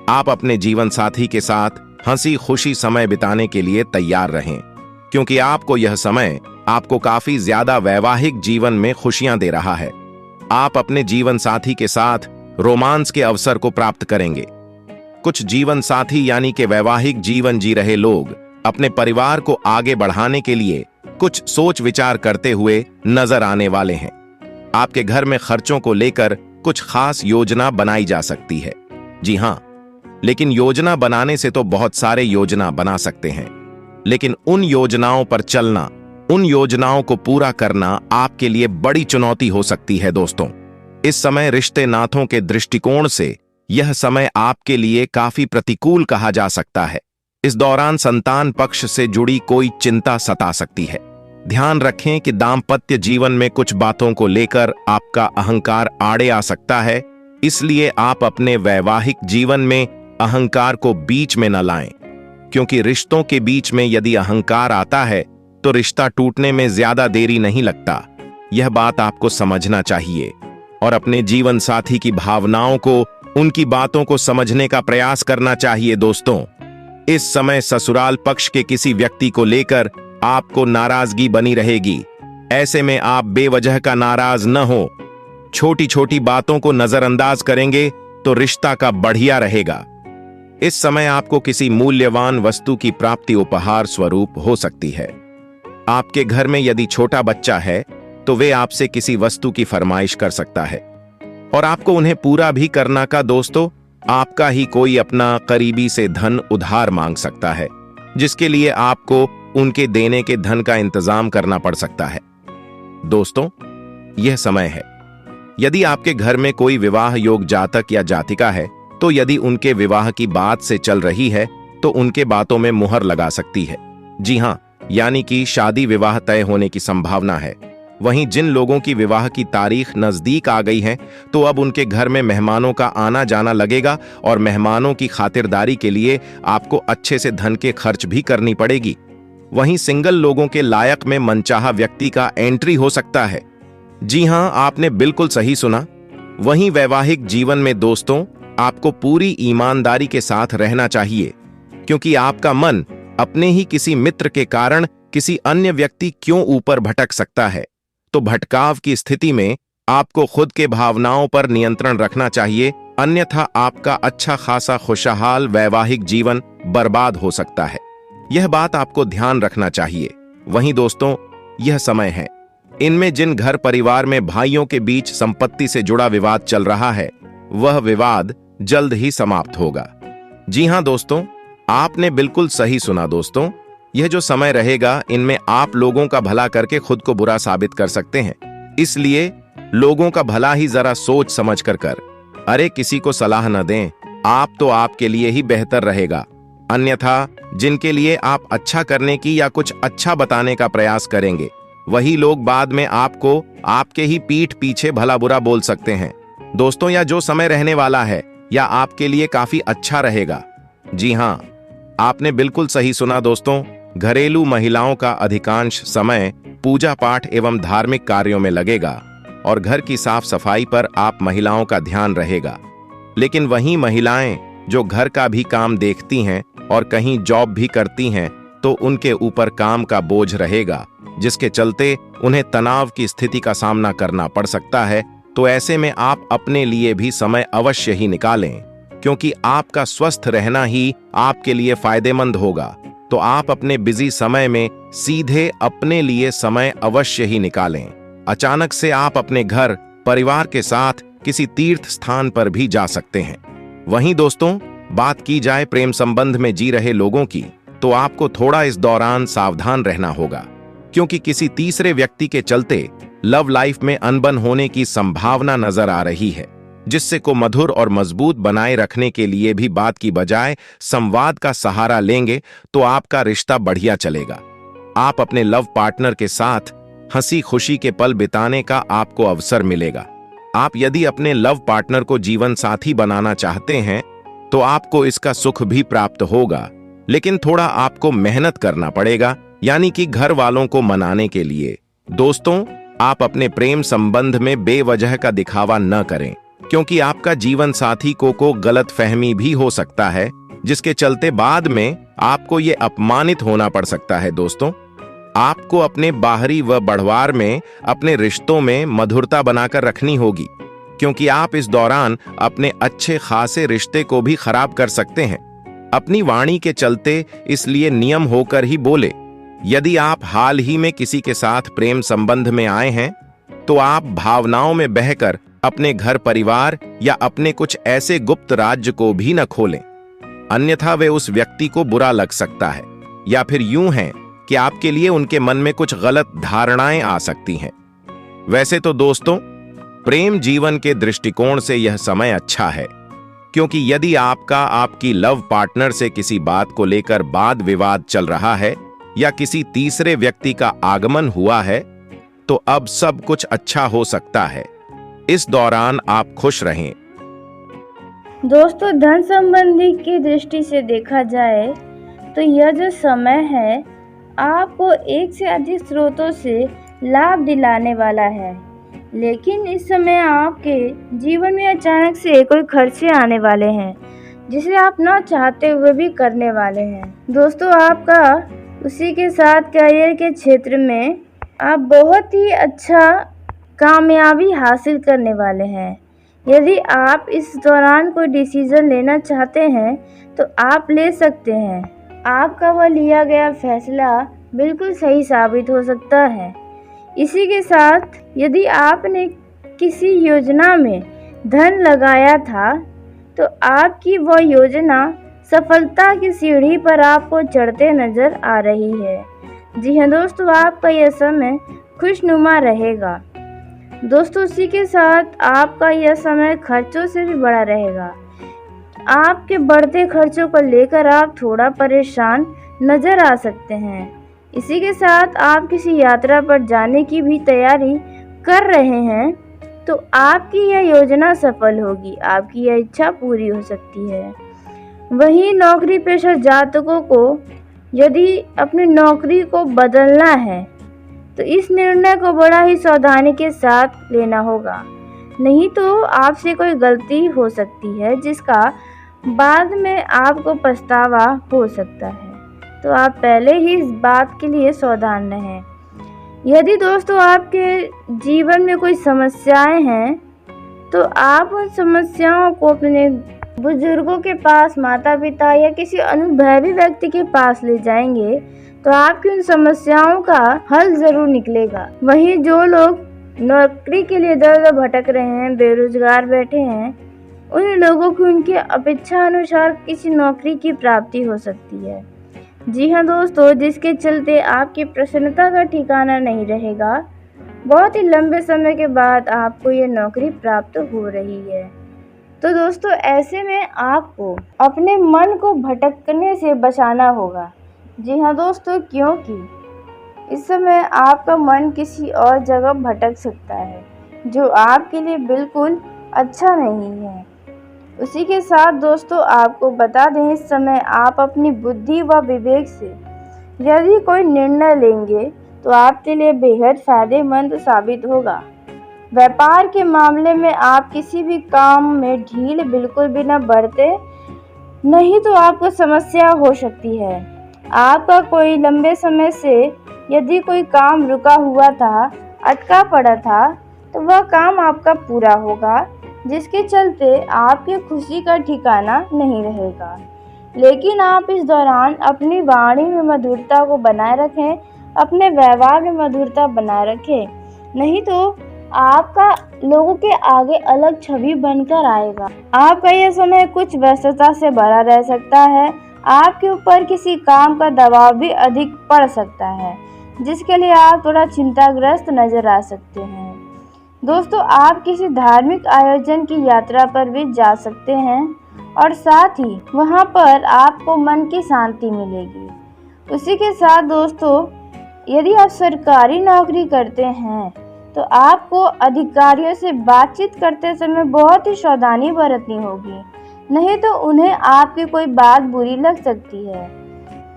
आप अपने जीवन साथी के साथ हंसी खुशी समय बिताने के लिए तैयार रहें, क्योंकि आपको यह समय आपको काफी ज्यादा वैवाहिक जीवन में खुशियां दे रहा है। आप अपने जीवन साथी के साथ रोमांस के अवसर को प्राप्त करेंगे। कुछ जीवन साथी यानी कि वैवाहिक जीवन जी रहे लोग अपने परिवार को आगे बढ़ाने के लिए कुछ सोच विचार करते हुए नजर आने वाले हैं। आपके घर में खर्चों को लेकर कुछ खास योजना बनाई जा सकती है। जी हां, लेकिन योजना बनाने से तो बहुत सारे योजना बना सकते हैं, लेकिन उन योजनाओं पर चलना, उन योजनाओं को पूरा करना आपके लिए बड़ी चुनौती हो सकती है। दोस्तों, इस समय रिश्ते नातों के दृष्टिकोण से यह समय आपके लिए काफी प्रतिकूल कहा जा सकता है। इस दौरान संतान पक्ष से जुड़ी कोई चिंता सता सकती है। ध्यान रखें कि दाम्पत्य जीवन में कुछ बातों को लेकर आपका अहंकार आड़े आ सकता है, इसलिए आप अपने वैवाहिक जीवन में अहंकार को बीच में न लाएं, क्योंकि रिश्तों के बीच में यदि अहंकार आता है तो रिश्ता टूटने में ज्यादा देरी नहीं लगता। यह बात आपको समझना चाहिए और अपने जीवन साथी की भावनाओं को, उनकी बातों को समझने का प्रयास करना चाहिए। दोस्तों, इस समय ससुराल पक्ष के किसी व्यक्ति को लेकर आपको नाराजगी बनी रहेगी। ऐसे में आप बेवजह का नाराज न हो, छोटी छोटी बातों को नजरअंदाज करेंगे तो रिश्ता का बढ़िया रहेगा। इस समय आपको किसी मूल्यवान वस्तु की प्राप्ति उपहार स्वरूप हो सकती है। आपके घर में यदि छोटा बच्चा है तो वे आपसे किसी वस्तु की फरमाइश कर सकता है और आपको उन्हें पूरा भी करना का दोस्तों आपका ही कोई अपना करीबी से धन उधार मांग सकता है, जिसके लिए आपको उनके देने के धन का इंतजाम करना पड़ सकता है। दोस्तों, यह समय है, यदि आपके घर में कोई विवाह योग जातक या जातिका है तो यदि उनके विवाह की बात से चल रही है तो उनके बातों में मुहर लगा सकती है। जी हां, यानी कि शादी विवाह तय होने की संभावना है। वहीं जिन लोगों की विवाह की तारीख नजदीक आ गई है तो अब उनके घर में मेहमानों का आना जाना लगेगा और मेहमानों की खातिरदारी के लिए आपको अच्छे से धन के खर्च भी करनी पड़ेगी। वहीं सिंगल लोगों के लायक में मनचाहा व्यक्ति का एंट्री हो सकता है। जी हां, आपने बिल्कुल सही सुना। वहीं वैवाहिक जीवन में दोस्तों आपको पूरी ईमानदारी के साथ रहना चाहिए, क्योंकि आपका मन अपने ही किसी मित्र के कारण किसी अन्य व्यक्ति क्यों ऊपर भटक सकता है। तो भटकाव की स्थिति में आपको खुद के भावनाओं पर नियंत्रण रखना चाहिए, अन्यथा आपका अच्छा खासा खुशहाल वैवाहिक जीवन बर्बाद हो सकता है। यह बात आपको ध्यान रखना चाहिए। वहीं दोस्तों, यह समय है, इनमें जिन घर परिवार में भाइयों के बीच संपत्ति से जुड़ा विवाद चल रहा है, वह विवाद जल्द ही समाप्त होगा। जी हां दोस्तों, आपने बिल्कुल सही सुना दोस्तों। यह जो समय रहेगा, इनमें आप लोगों का भला करके खुद को बुरा साबित कर सकते हैं। इसलिए लोगों का भला ही जरा सोच समझ कर। अरे किसी को सलाह न दें, आप तो आपके लिए ही बेहतर रहेगा। अन्यथा जिनके लिए आप अच्छा करने की या कुछ अच्छा बताने का प्रयास करेंगे, वही लोग बाद में आपको आपके ही पीठ पीछे भला बुरा बोल सकते हैं। दोस्तों, या जो समय रहने वाला है या आपके लिए काफी अच्छा रहेगा। जी हाँ, आपने बिल्कुल सही सुना दोस्तों। घरेलू महिलाओं का अधिकांश समय पूजा पाठ एवं धार्मिक कार्यों में लगेगा और घर की साफ सफाई पर आप महिलाओं का ध्यान रहेगा। लेकिन वहीं महिलाएं जो घर का भी काम देखती हैं और कहीं जॉब भी करती हैं, तो उनके ऊपर काम का बोझ रहेगा, जिसके चलते उन्हें तनाव की स्थिति का सामना करना पड़ सकता है। तो ऐसे में आप अपने लिए भी समय अवश्य ही निकालें, क्योंकि आपका स्वस्थ रहना ही आपके लिए फायदेमंद होगा। तो आप अपने बिजी समय में सीधे अपने लिए समय अवश्य ही निकालें। अचानक से आप अपने घर परिवार के साथ किसी तीर्थ स्थान पर भी जा सकते हैं। वहीं दोस्तों, बात की जाए प्रेम संबंध में जी रहे लोगों की, तो आपको थोड़ा इस दौरान सावधान रहना होगा, क्योंकि किसी तीसरे व्यक्ति के चलते लव लाइफ में अनबन होने की संभावना नजर आ रही है, जिससे को मधुर और मजबूत बनाए रखने के लिए भी बात की बजाय संवाद का सहारा लेंगे तो आपका रिश्ता बढ़िया चलेगा। आप अपने लव पार्टनर के साथ हंसी खुशी के पल बिताने का आपको अवसर मिलेगा। आप यदि अपने लव पार्टनर को जीवन साथी बनाना चाहते हैं, तो आपको इसका सुख भी प्राप्त होगा, लेकिन थोड़ा आपको मेहनत करना पड़ेगा, यानी कि घर वालों को मनाने के लिए। दोस्तों, आप अपने प्रेम संबंध में बेवजह का दिखावा न करें, क्योंकि आपका जीवन साथी को गलत फहमी भी हो सकता है, जिसके चलते बाद में आपको ये अपमानित होना पड़ सकता है। दोस्तों, आपको अपने बाहरी व बढ़वार में अपने रिश्तों में मधुरता बनाकर रखनी होगी, क्योंकि आप इस दौरान अपने अच्छे खासे रिश्ते को भी खराब कर सकते हैं अपनी वाणी के चलते। इसलिए नियम होकर ही बोले। यदि आप हाल ही में किसी के साथ प्रेम संबंध में आए हैं, तो आप भावनाओं में बहकर अपने घर परिवार या अपने कुछ ऐसे गुप्त राज्य को भी न खोलें, अन्यथा वे उस व्यक्ति को बुरा लग सकता है, या फिर यूं है कि आपके लिए उनके मन में कुछ गलत धारणाएं आ सकती हैं। वैसे तो दोस्तों, प्रेम जीवन के दृष्टिकोण से यह समय अच्छा है, क्योंकि यदि आपका आपकी लव पार्टनर से किसी बात को लेकर वाद विवाद चल रहा है या किसी तीसरे व्यक्ति का आगमन हुआ है, तो अब सब कुछ अच्छा हो सकता है। इस दौरान आप खुश रहें। दोस्तों, धन संबंधी की दृष्टि से देखा जाए तो यह जो समय है आपको एक से अधिक स्रोतों से लाभ दिलाने वाला है, लेकिन इस समय आपके जीवन में अचानक से कोई खर्चे आने वाले हैं, जिसे आप ना चाहते हुए भी करने वाले हैं। दोस्तों, आपका उसी के साथ करियर के क्षेत्र में आप बहुत ही अच्छा कामयाबी हासिल करने वाले हैं। यदि आप इस दौरान कोई डिसीजन लेना चाहते हैं तो आप ले सकते हैं। आपका वह लिया गया फैसला बिल्कुल सही साबित हो सकता है। इसी के साथ यदि आपने किसी योजना में धन लगाया था, तो आपकी वह योजना सफलता की सीढ़ी पर आपको चढ़ते नजर आ रही है। जी हाँ दोस्तों, आपका यह समय खुशनुमा रहेगा। दोस्तों, उसी के साथ आपका यह समय खर्चों से भी बड़ा रहेगा। आपके बढ़ते खर्चों को लेकर आप थोड़ा परेशान नजर आ सकते हैं। इसी के साथ आप किसी यात्रा पर जाने की भी तैयारी कर रहे हैं, तो आपकी यह योजना सफल होगी, आपकी यह इच्छा पूरी हो सकती है। वहीं नौकरी पेशा जातकों को यदि अपनी नौकरी को बदलना है, तो इस निर्णय को बड़ा ही सावधानी के साथ लेना होगा, नहीं तो आपसे कोई गलती हो सकती है जिसका बाद में आपको पछतावा हो सकता है। तो आप पहले ही इस बात के लिए सावधान रहें। यदि दोस्तों आपके जीवन में कोई समस्याएं हैं, तो आप उन समस्याओं को अपने बुजुर्गों के पास, माता पिता या किसी अनुभवी व्यक्ति के पास ले जाएंगे, तो आपकी उन समस्याओं का हल जरूर निकलेगा। वहीं जो लोग नौकरी के लिए इधर उधर भटक रहे हैं, बेरोजगार बैठे हैं, उन लोगों को उनकी अपेक्षा अनुसार किसी नौकरी की प्राप्ति हो सकती है। जी हाँ दोस्तों, जिसके चलते आपकी प्रसन्नता का ठिकाना नहीं रहेगा। बहुत ही लंबे समय के बाद आपको ये नौकरी प्राप्त हो रही है। तो दोस्तों, ऐसे में आपको अपने मन को भटकने से बचाना होगा। जी हाँ दोस्तों, क्योंकि इस समय आपका मन किसी और जगह भटक सकता है जो आपके लिए बिल्कुल अच्छा नहीं है। उसी के साथ दोस्तों, आपको बता दें, इस समय आप अपनी बुद्धि व विवेक से यदि कोई निर्णय लेंगे तो आपके लिए बेहद फायदेमंद साबित होगा। व्यापार के मामले में आप किसी भी काम में ढील बिल्कुल भी न बरतें, नहीं तो आपको समस्या हो सकती है। आपका कोई लंबे समय से यदि कोई काम रुका हुआ था, अटका पड़ा था, तो वह काम आपका पूरा होगा, जिसके चलते आपकी खुशी का ठिकाना नहीं रहेगा। लेकिन आप इस दौरान अपनी वाणी में मधुरता को बनाए रखें, अपने व्यवहार में मधुरता बनाए रखें, नहीं तो आपका लोगों के आगे अलग छवि बनकर आएगा। आपका यह समय कुछ व्यस्तता से भरा रह सकता है। आपके ऊपर किसी काम का दबाव भी अधिक पड़ सकता है, जिसके लिए आप थोड़ा चिंताग्रस्त नजर आ सकते हैं। दोस्तों, आप किसी धार्मिक आयोजन की यात्रा पर भी जा सकते हैं और साथ ही वहां पर आपको मन की शांति मिलेगी। उसी के साथ दोस्तों, यदि आप सरकारी नौकरी करते हैं तो आपको अधिकारियों से बातचीत करते समय बहुत ही सावधानी बरतनी होगी, नहीं तो उन्हें आपकी कोई बात बुरी लग सकती है।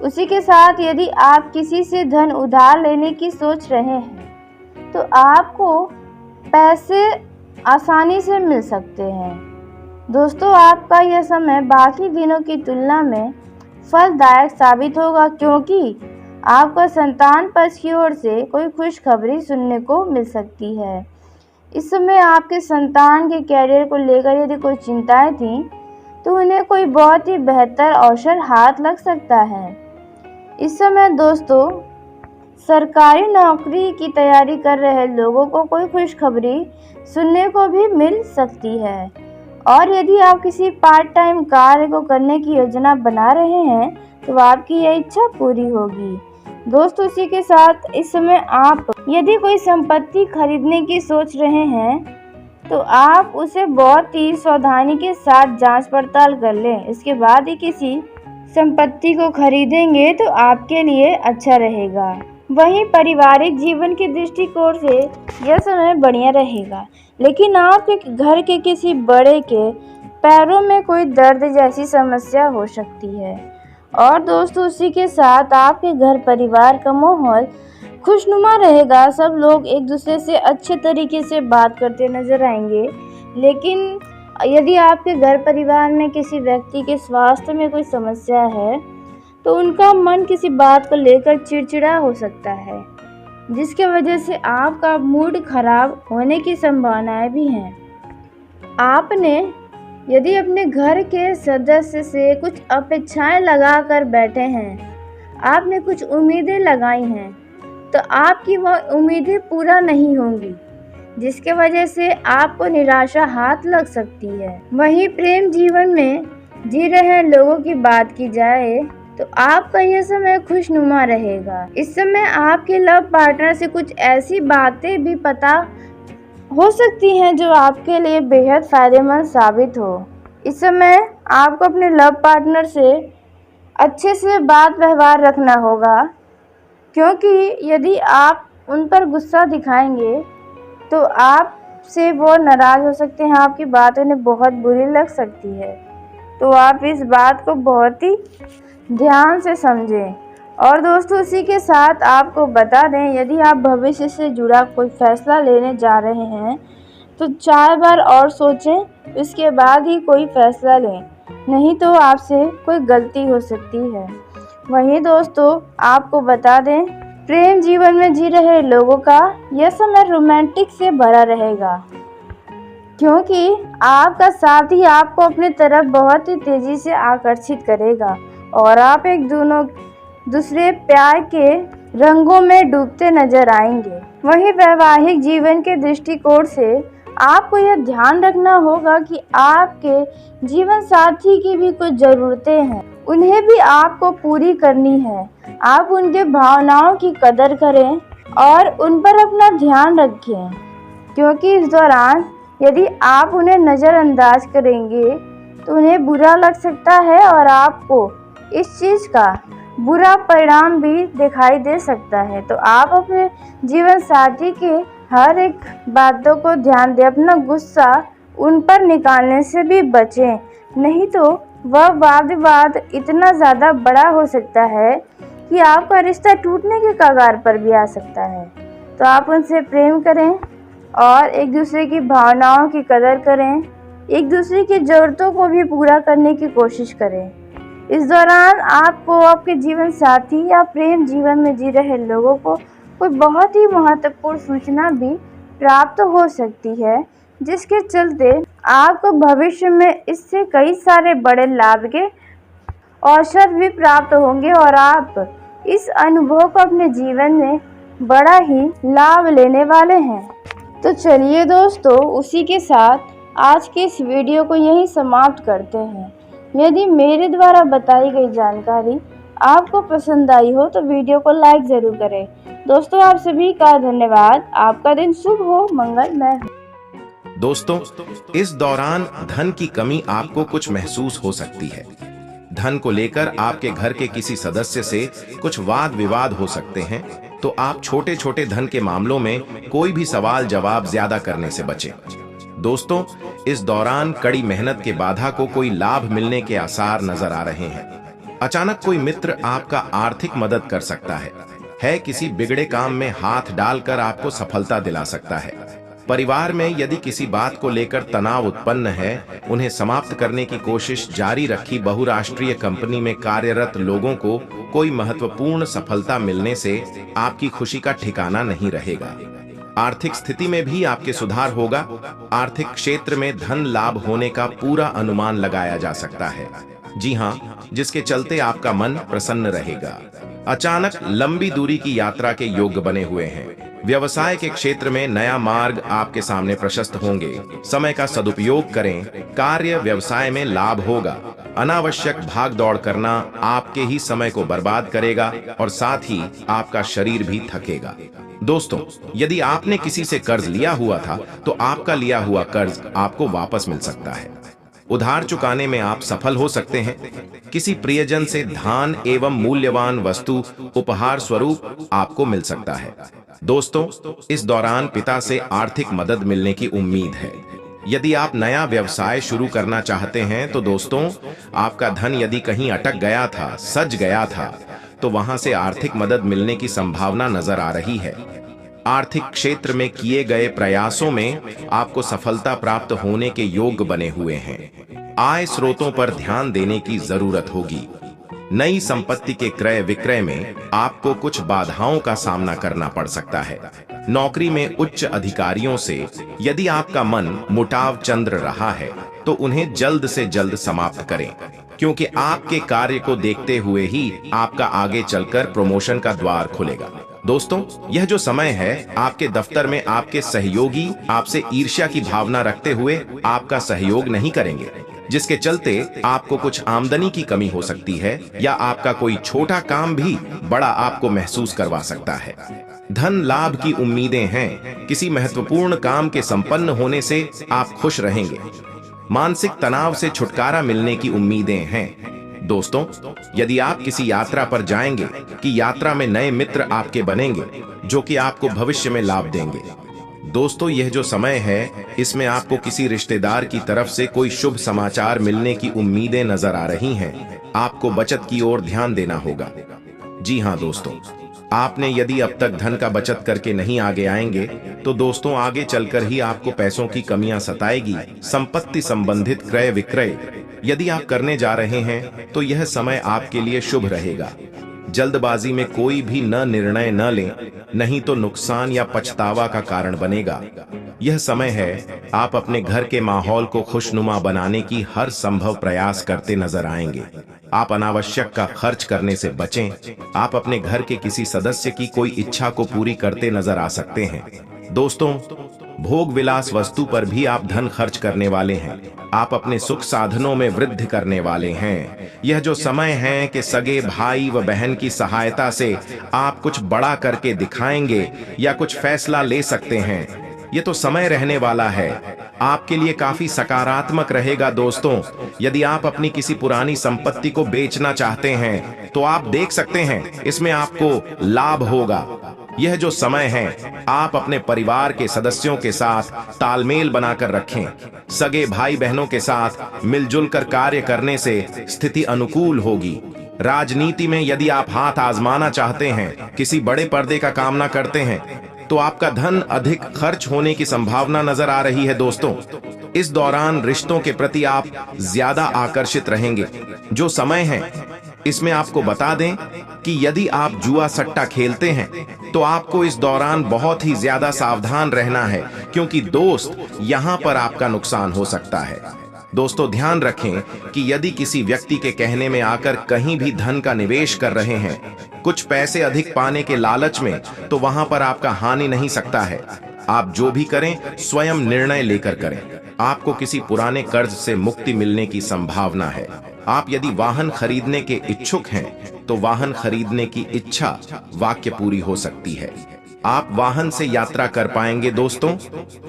उसी के साथ यदि आप किसी से धन उधार लेने की सोच रहे हैं तो आपको पैसे आसानी से मिल सकते हैं। दोस्तों, आपका यह समय बाकी दिनों की तुलना में फलदायक साबित होगा, क्योंकि आपको संतान पक्ष की ओर से कोई खुशखबरी सुनने को मिल सकती है। इस समय आपके संतान के कैरियर को लेकर यदि कोई चिंताएं थीं तो उन्हें कोई बहुत ही बेहतर अवसर हाथ लग सकता है। इस समय दोस्तों, सरकारी नौकरी की तैयारी कर रहे लोगों को कोई खुशखबरी सुनने को भी मिल सकती है। और यदि आप किसी पार्ट टाइम कार्य को करने की योजना बना रहे हैं तो आपकी यह इच्छा पूरी होगी। दोस्तों, इसी के साथ इस समय आप यदि कोई संपत्ति खरीदने की सोच रहे हैं तो आप उसे बहुत ही सावधानी के साथ जांच पड़ताल कर लें। इसके बाद ही किसी संपत्ति को खरीदेंगे तो आपके लिए अच्छा रहेगा। वहीं पारिवारिक जीवन के दृष्टिकोण से यह समय बढ़िया रहेगा, लेकिन आपके घर के किसी बड़े के पैरों में कोई दर्द जैसी समस्या हो सकती है। और दोस्तों, उसी के साथ आपके घर परिवार का माहौल खुशनुमा रहेगा। सब लोग एक दूसरे से अच्छे तरीके से बात करते नजर आएंगे। लेकिन यदि आपके घर परिवार में किसी व्यक्ति के स्वास्थ्य में कोई समस्या है तो उनका मन किसी बात को लेकर चिड़चिड़ा हो सकता है, जिसके वजह से आपका मूड खराब होने की संभावनाएं भी हैं। आपने यदि अपने घर के सदस्य से कुछ अपेक्षाएं लगा कर बैठे हैं, आपने कुछ उम्मीदें लगाई हैं, तो आपकी वह उम्मीदें पूरा नहीं होंगी, जिसके वजह से आपको निराशा हाथ लग सकती है। वहीं प्रेम जीवन में जी रहे लोगों की बात की जाए तो आपका यह समय खुशनुमा रहेगा। इस समय आपके लव पार्टनर से कुछ ऐसी बातें भी पता हो सकती हैं जो आपके लिए बेहद फायदेमंद साबित हो। इस समय आपको अपने लव पार्टनर से अच्छे से बात व्यवहार रखना होगा, क्योंकि यदि आप उन पर गुस्सा दिखाएंगे तो आपसे वो नाराज़ हो सकते हैं, आपकी बात उन्हें बहुत बुरी लग सकती है। तो आप इस बात को बहुत ही ध्यान से समझें। और दोस्तों, उसी के साथ आपको बता दें, यदि आप भविष्य से जुड़ा कोई फैसला लेने जा रहे हैं तो 4 बार और सोचें, इसके बाद ही कोई फैसला लें, नहीं तो आपसे कोई गलती हो सकती है। वहीं दोस्तों, आपको बता दें, प्रेम जीवन में जी रहे लोगों का यह समय रोमांटिक से भरा रहेगा, क्योंकि आपका साथी आपको अपनी तरफ बहुत ही तेजी से आकर्षित करेगा और आप एक दूसरे प्यार के रंगों में डूबते नजर आएंगे। वहीं वैवाहिक जीवन के दृष्टिकोण से आपको यह ध्यान रखना होगा कि आपके जीवन साथी की भी कुछ ज़रूरतें हैं, उन्हें भी आपको पूरी करनी है। आप उनके भावनाओं की कदर करें और उन पर अपना ध्यान रखें, क्योंकि इस दौरान यदि आप उन्हें नज़रअंदाज करेंगे तो उन्हें बुरा लग सकता है और आपको इस चीज़ का बुरा परिणाम भी दिखाई दे सकता है। तो आप अपने जीवन साथी के हर एक बातों को ध्यान दें, अपना गुस्सा उन पर निकालने से भी बचें, नहीं तो वह वाद विवाद इतना ज़्यादा बड़ा हो सकता है कि आपका रिश्ता टूटने के कगार पर भी आ सकता है। तो आप उनसे प्रेम करें और एक दूसरे की भावनाओं की कदर करें, एक दूसरे की ज़रूरतों को भी पूरा करने की कोशिश करें। इस दौरान आपको आपके जीवन साथी या प्रेम जीवन में जी रहे लोगों को कोई बहुत ही महत्वपूर्ण सूचना भी प्राप्त हो सकती है, जिसके चलते आपको भविष्य में इससे कई सारे बड़े लाभ के अवसर भी प्राप्त होंगे और आप इस अनुभव को अपने जीवन में बड़ा ही लाभ लेने वाले हैं। तो चलिए दोस्तों, उसी के साथ आज के इस वीडियो को यहीं समाप्त करते हैं। यदि मेरे द्वारा बताई गई जानकारी आपको पसंद आई हो तो वीडियो को लाइक ज़रूर करें। दोस्तों, आप सभी का धन्यवाद। आपका दिन शुभ हो, मंगलमय हो। दोस्तों, इस दौरान धन की कमी आपको कुछ महसूस हो सकती है। धन को लेकर आपके घर के किसी सदस्य से कुछ वाद विवाद हो सकते हैं, तो आप छोटे छोटे धन के मामलों में कोई भी सवाल जवाब ज्यादा करने से बचें। दोस्तों, इस दौरान कड़ी मेहनत के बाधा को कोई लाभ मिलने के आसार नजर आ रहे हैं। अचानक कोई मित्र आपका आर्थिक मदद कर सकता है किसी बिगड़े काम में हाथ डालकर आपको सफलता दिला सकता है। परिवार में यदि किसी बात को लेकर तनाव उत्पन्न है, उन्हें समाप्त करने की कोशिश जारी रखी बहुराष्ट्रीय कंपनी में कार्यरत लोगों को कोई महत्वपूर्ण सफलता मिलने से आपकी खुशी का ठिकाना नहीं रहेगा। आर्थिक स्थिति में भी आपके सुधार होगा। आर्थिक क्षेत्र में धन लाभ होने का पूरा अनुमान लगाया जा सकता है। जी हाँ, जिसके चलते आपका मन प्रसन्न रहेगा। अचानक लंबी दूरी की यात्रा के योग बने हुए हैं। व्यवसाय के क्षेत्र में नया मार्ग आपके सामने प्रशस्त होंगे। समय का सदुपयोग करें। कार्य व्यवसाय में लाभ होगा। अनावश्यक भाग दौड़ करना आपके ही समय को बर्बाद करेगा और साथ ही आपका शरीर भी थकेगा। दोस्तों, यदि आपने किसी से कर्ज लिया हुआ था तो आपका लिया हुआ कर्ज आपको वापस मिल सकता है। उधार चुकाने में आप सफल हो सकते हैं। किसी प्रियजन से धान एवं मूल्यवान वस्तु उपहार स्वरूप आपको मिल सकता है। दोस्तों, इस दौरान पिता से आर्थिक मदद मिलने की उम्मीद है। यदि आप नया व्यवसाय शुरू करना चाहते हैं तो दोस्तों, आपका धन यदि कहीं अटक गया था, सज गया था, तो वहां से आर्थिक मदद मिलने की संभावना नजर आ रही है। आर्थिक क्षेत्र में किए गए प्रयासों में आपको सफलता प्राप्त होने के योग बने हुए हैं। आय स्रोतों पर ध्यान देने की जरूरत होगी। नई संपत्ति के क्रय विक्रय में आपको कुछ बाधाओं का सामना करना पड़ सकता है। नौकरी में उच्च अधिकारियों से यदि आपका मन मुटाव चंद्र रहा है तो उन्हें जल्द से जल्द समाप्त करें, क्योंकि आपके कार्य को देखते हुए ही आपका आगे चलकर प्रमोशन का द्वार खुलेगा। दोस्तों, यह जो समय है, आपके दफ्तर में आपके सहयोगी आपसे ईर्ष्या की भावना रखते हुए आपका सहयोग नहीं करेंगे, जिसके चलते आपको कुछ आमदनी की कमी हो सकती है या आपका कोई छोटा काम भी बड़ा आपको महसूस करवा सकता है। धन लाभ की उम्मीदें हैं। किसी महत्वपूर्ण काम के संपन्न होने से आप खुश रहेंगे। मानसिक तनाव से छुटकारा मिलने की उम्मीदें हैं। दोस्तों, यदि आप किसी यात्रा पर जाएंगे कि यात्रा में नए मित्र आपके बनेंगे जो कि आपको भविष्य में लाभ देंगे। दोस्तों, यह जो समय है, इसमें आपको किसी रिश्तेदार की तरफ से कोई शुभ समाचार मिलने की उम्मीदें नजर आ रही हैं। आपको बचत की ओर ध्यान देना होगा। जी हाँ दोस्तों, आपने यदि अब तक धन का बचत करके नहीं आगे आएंगे तो दोस्तों, आगे चलकर ही आपको पैसों की कमियां सताएगी। संपत्ति संबंधित क्रय विक्रय यदि आप करने जा रहे हैं तो यह समय आपके लिए शुभ रहेगा। जल्दबाजी में कोई भी निर्णय न लें, नहीं तो नुकसान या पछतावा का कारण बनेगा। यह समय है, आप अपने घर के माहौल को खुशनुमा बनाने की हर संभव प्रयास करते नजर आएंगे। आप अनावश्यक का खर्च करने से बचें। आप अपने घर के किसी सदस्य की कोई इच्छा को पूरी करते नजर आ सकते हैं। दोस्तों, भोग विलास वस्तु पर भी आप धन खर्च करने वाले हैं। आप अपने सुख साधनों में वृद्धि करने वाले हैं। यह जो समय है कि सगे भाई व बहन की सहायता से आप कुछ बड़ा करके दिखाएंगे या कुछ फैसला ले सकते हैं। ये तो समय रहने वाला है, आपके लिए काफी सकारात्मक रहेगा दोस्तों। यदि आप अपनी किसी पुरानी संपत्ति को बेचना चाहते हैं तो आप देख सकते हैं इसमें आपको लाभ होगा। यह जो समय है आप अपने परिवार के सदस्यों के साथ तालमेल बनाकर रखें। सगे भाई बहनों के साथ मिलजुल कर कार्य करने से स्थिति अनुकूल होगी। राजनीति में यदि आप हाथ आजमाना चाहते हैं, किसी बड़े पर्दे का कामना करते हैं, तो आपका धन अधिक खर्च होने की संभावना नजर आ रही है दोस्तों। इस दौरान रिश्तों के प्रति आप ज्यादा आकर्षित रहेंगे। जो समय है इसमें आपको बता दें कि यदि आप जुआ सट्टा खेलते हैं तो आपको इस दौरान बहुत ही ज्यादा सावधान रहना है, क्योंकि दोस्त यहां पर आपका नुकसान हो सकता है। दोस्तों ध्यान रखें कि यदि किसी व्यक्ति के कहने में आकर कहीं भी धन का निवेश कर रहे हैं, कुछ पैसे अधिक पाने के लालच में, तो वहां पर आपका हानि नहीं सकता है। आप जो भी करें स्वयं निर्णय लेकर करें। आपको किसी पुराने कर्ज से मुक्ति मिलने की संभावना है। आप यदि वाहन खरीदने के इच्छुक हैं तो वाहन खरीदने की इच्छा वाक्य पूरी हो सकती है। आप वाहन से यात्रा कर पाएंगे दोस्तों।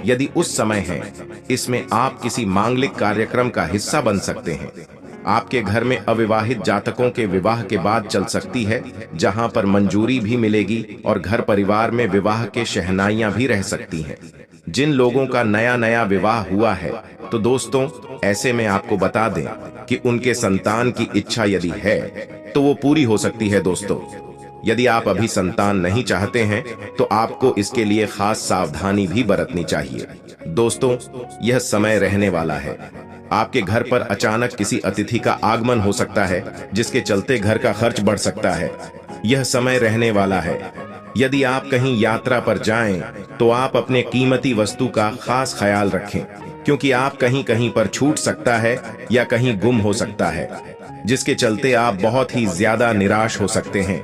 यदि उस समय है इसमें आप किसी मांगलिक कार्यक्रम का हिस्सा बन सकते हैं। आपके घर में अविवाहित जातकों के विवाह के बाद चल सकती है, जहां पर मंजूरी भी मिलेगी और घर परिवार में विवाह के शहनाइयां भी रह सकती हैं। जिन लोगों का नया नया विवाह हुआ है तो दोस्तों ऐसे में आपको बता दें कि उनके संतान की इच्छा यदि है तो वो पूरी हो सकती है दोस्तों। यदि आप अभी संतान नहीं चाहते हैं तो आपको इसके लिए खास सावधानी भी बरतनी चाहिए। दोस्तों यह समय रहने वाला है। आपके घर पर अचानक किसी अतिथि का आगमन हो सकता है, जिसके चलते घर का खर्च बढ़ सकता है। यह समय रहने वाला है। यदि आप कहीं यात्रा पर जाएं तो आप अपने कीमती वस्तु का खास ख्याल रखें, क्योंकि आप कहीं कहीं पर छूट सकता है या कहीं गुम हो सकता है, जिसके चलते आप बहुत ही ज्यादा निराश हो सकते हैं।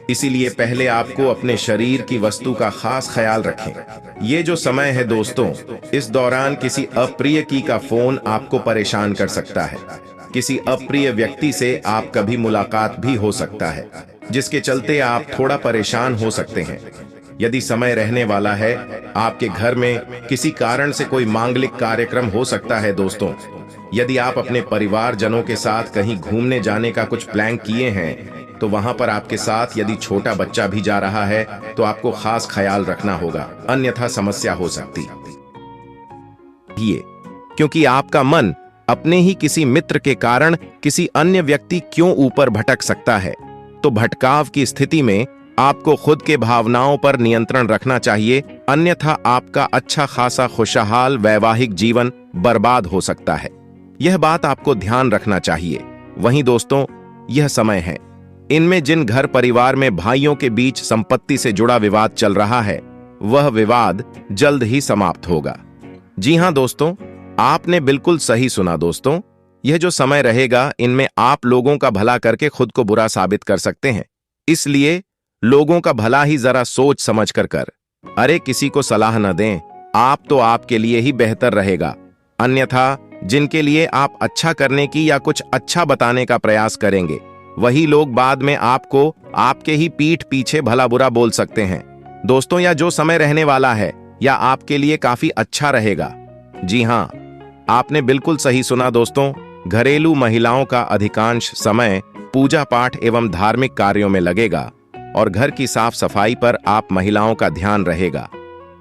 इसीलिए पहले आपको अपने शरीर की वस्तु का खास ख्याल रखें। ये जो समय है दोस्तों, इस दौरान किसी अप्रिय की का फोन आपको परेशान कर सकता है। किसी अप्रिय व्यक्ति से आप कभी मुलाकात भी हो सकता है, जिसके चलते आप थोड़ा परेशान हो सकते हैं। यदि समय रहने वाला है, आपके घर में किसी कारण से कोई मांगलिक कार्यक्रम हो सकता है दोस्तों। यदि आप अपने परिवारजनों के साथ कहीं घूमने जाने का कुछ प्लान किए हैं तो वहां पर आपके साथ यदि छोटा बच्चा भी जा रहा है तो आपको खास ख्याल रखना होगा, अन्यथा समस्या हो सकती है। क्योंकि आपका मन अपने ही किसी मित्र के कारण किसी अन्य व्यक्ति क्यों ऊपर भटक सकता है, तो भटकाव की स्थिति में आपको खुद के भावनाओं पर नियंत्रण रखना चाहिए, अन्यथा आपका अच्छा खासा खुशहाल वैवाहिक जीवन बर्बाद हो सकता है। यह बात आपको ध्यान रखना चाहिए। वहीं दोस्तों यह समय है, इनमें जिन घर परिवार में भाइयों के बीच संपत्ति से जुड़ा विवाद चल रहा है वह विवाद जल्द ही समाप्त होगा। जी हां दोस्तों, आपने बिल्कुल सही सुना दोस्तों। यह जो समय रहेगा इनमें आप लोगों का भला करके खुद को बुरा साबित कर सकते हैं। इसलिए लोगों का भला ही जरा सोच समझ कर अरे किसी को सलाह न दें, आप तो आपके लिए ही बेहतर रहेगा। अन्यथा जिनके लिए आप अच्छा करने की या कुछ अच्छा बताने का प्रयास करेंगे वही लोग बाद में आपको आपके ही पीठ पीछे भला बुरा बोल सकते हैं। दोस्तों या जो समय रहने वाला है या आपके लिए काफी अच्छा रहेगा। जी हां, आपने बिल्कुल सही सुना दोस्तों। घरेलू महिलाओं का अधिकांश समय पूजा पाठ एवं धार्मिक कार्यों में लगेगा और घर की साफ सफाई पर आप महिलाओं का ध्यान रहेगा।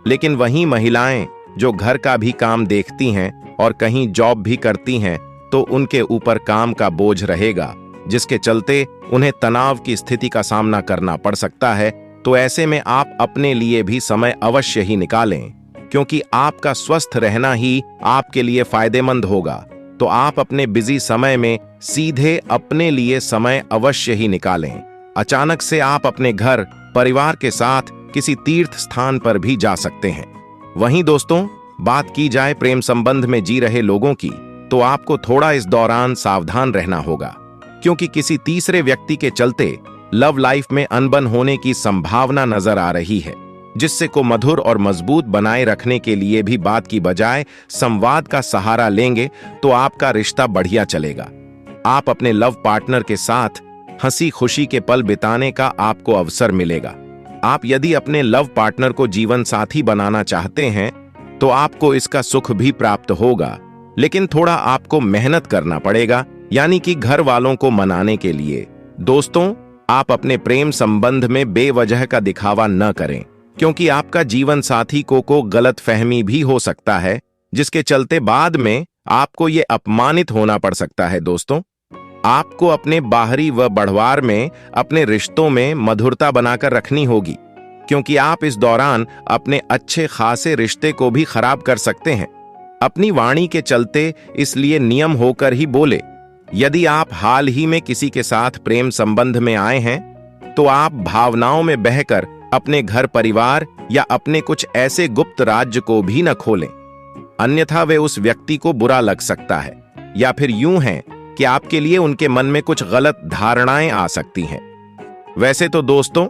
लेकिन वहीं महिलाएं जो घर का भी काम देखती हैं और कहीं जॉब भी करती हैं तो उनके ऊपर काम का बोझ रहेगा, जिसके चलते उन्हें तनाव की स्थिति का सामना करना पड़ सकता है। तो ऐसे में आप अपने लिए भी समय अवश्य ही निकालें, क्योंकि आपका स्वस्थ रहना ही आपके लिए फायदेमंद होगा। तो आप अपने बिजी समय में सीधे अपने लिए समय अवश्य ही निकालें। अचानक से आप अपने घर परिवार के साथ किसी तीर्थ स्थान पर भी जा सकते हैं। वहीं दोस्तों बात की जाए प्रेम संबंध में जी रहे लोगों की, तो आपको थोड़ा इस दौरान सावधान रहना होगा, क्योंकि किसी तीसरे व्यक्ति के चलते लव लाइफ में अनबन होने की संभावना नजर आ रही है। जिससे को मधुर और मजबूत बनाए रखने के लिए भी बात की बजाय संवाद का सहारा लेंगे तो आपका रिश्ता बढ़िया चलेगा। आप अपने लव पार्टनर के साथ हंसी खुशी के पल बिताने का आपको अवसर मिलेगा। आप यदि अपने लव पार्टनर को जीवन साथी बनाना चाहते हैं तो आपको इसका सुख भी प्राप्त होगा, लेकिन थोड़ा आपको मेहनत करना पड़ेगा, यानी कि घर वालों को मनाने के लिए। दोस्तों, आप अपने प्रेम संबंध में बेवजह का दिखावा न करें, क्योंकि आपका जीवन साथी को गलत फहमी भी हो सकता है, जिसके चलते बाद में आपको ये अपमानित होना पड़ सकता है। दोस्तों, आपको अपने बाहरी व बढ़वार में अपने रिश्तों में मधुरता बनाकर रखनी होगी, क्योंकि आप इस दौरान अपने अच्छे खासे रिश्ते को भी खराब कर सकते हैं। अपनी वाणी के चलते इसलिए नियम होकर ही बोले। यदि आप हाल ही में किसी के साथ प्रेम संबंध में आए हैं तो आप भावनाओं में बहकर अपने घर परिवार या अपने कुछ ऐसे गुप्त राज्य को भी न खोलें, अन्यथा वे उस व्यक्ति को बुरा लग सकता है, या फिर यूं है कि आपके लिए उनके मन में कुछ गलत धारणाएं आ सकती हैं। वैसे तो दोस्तों,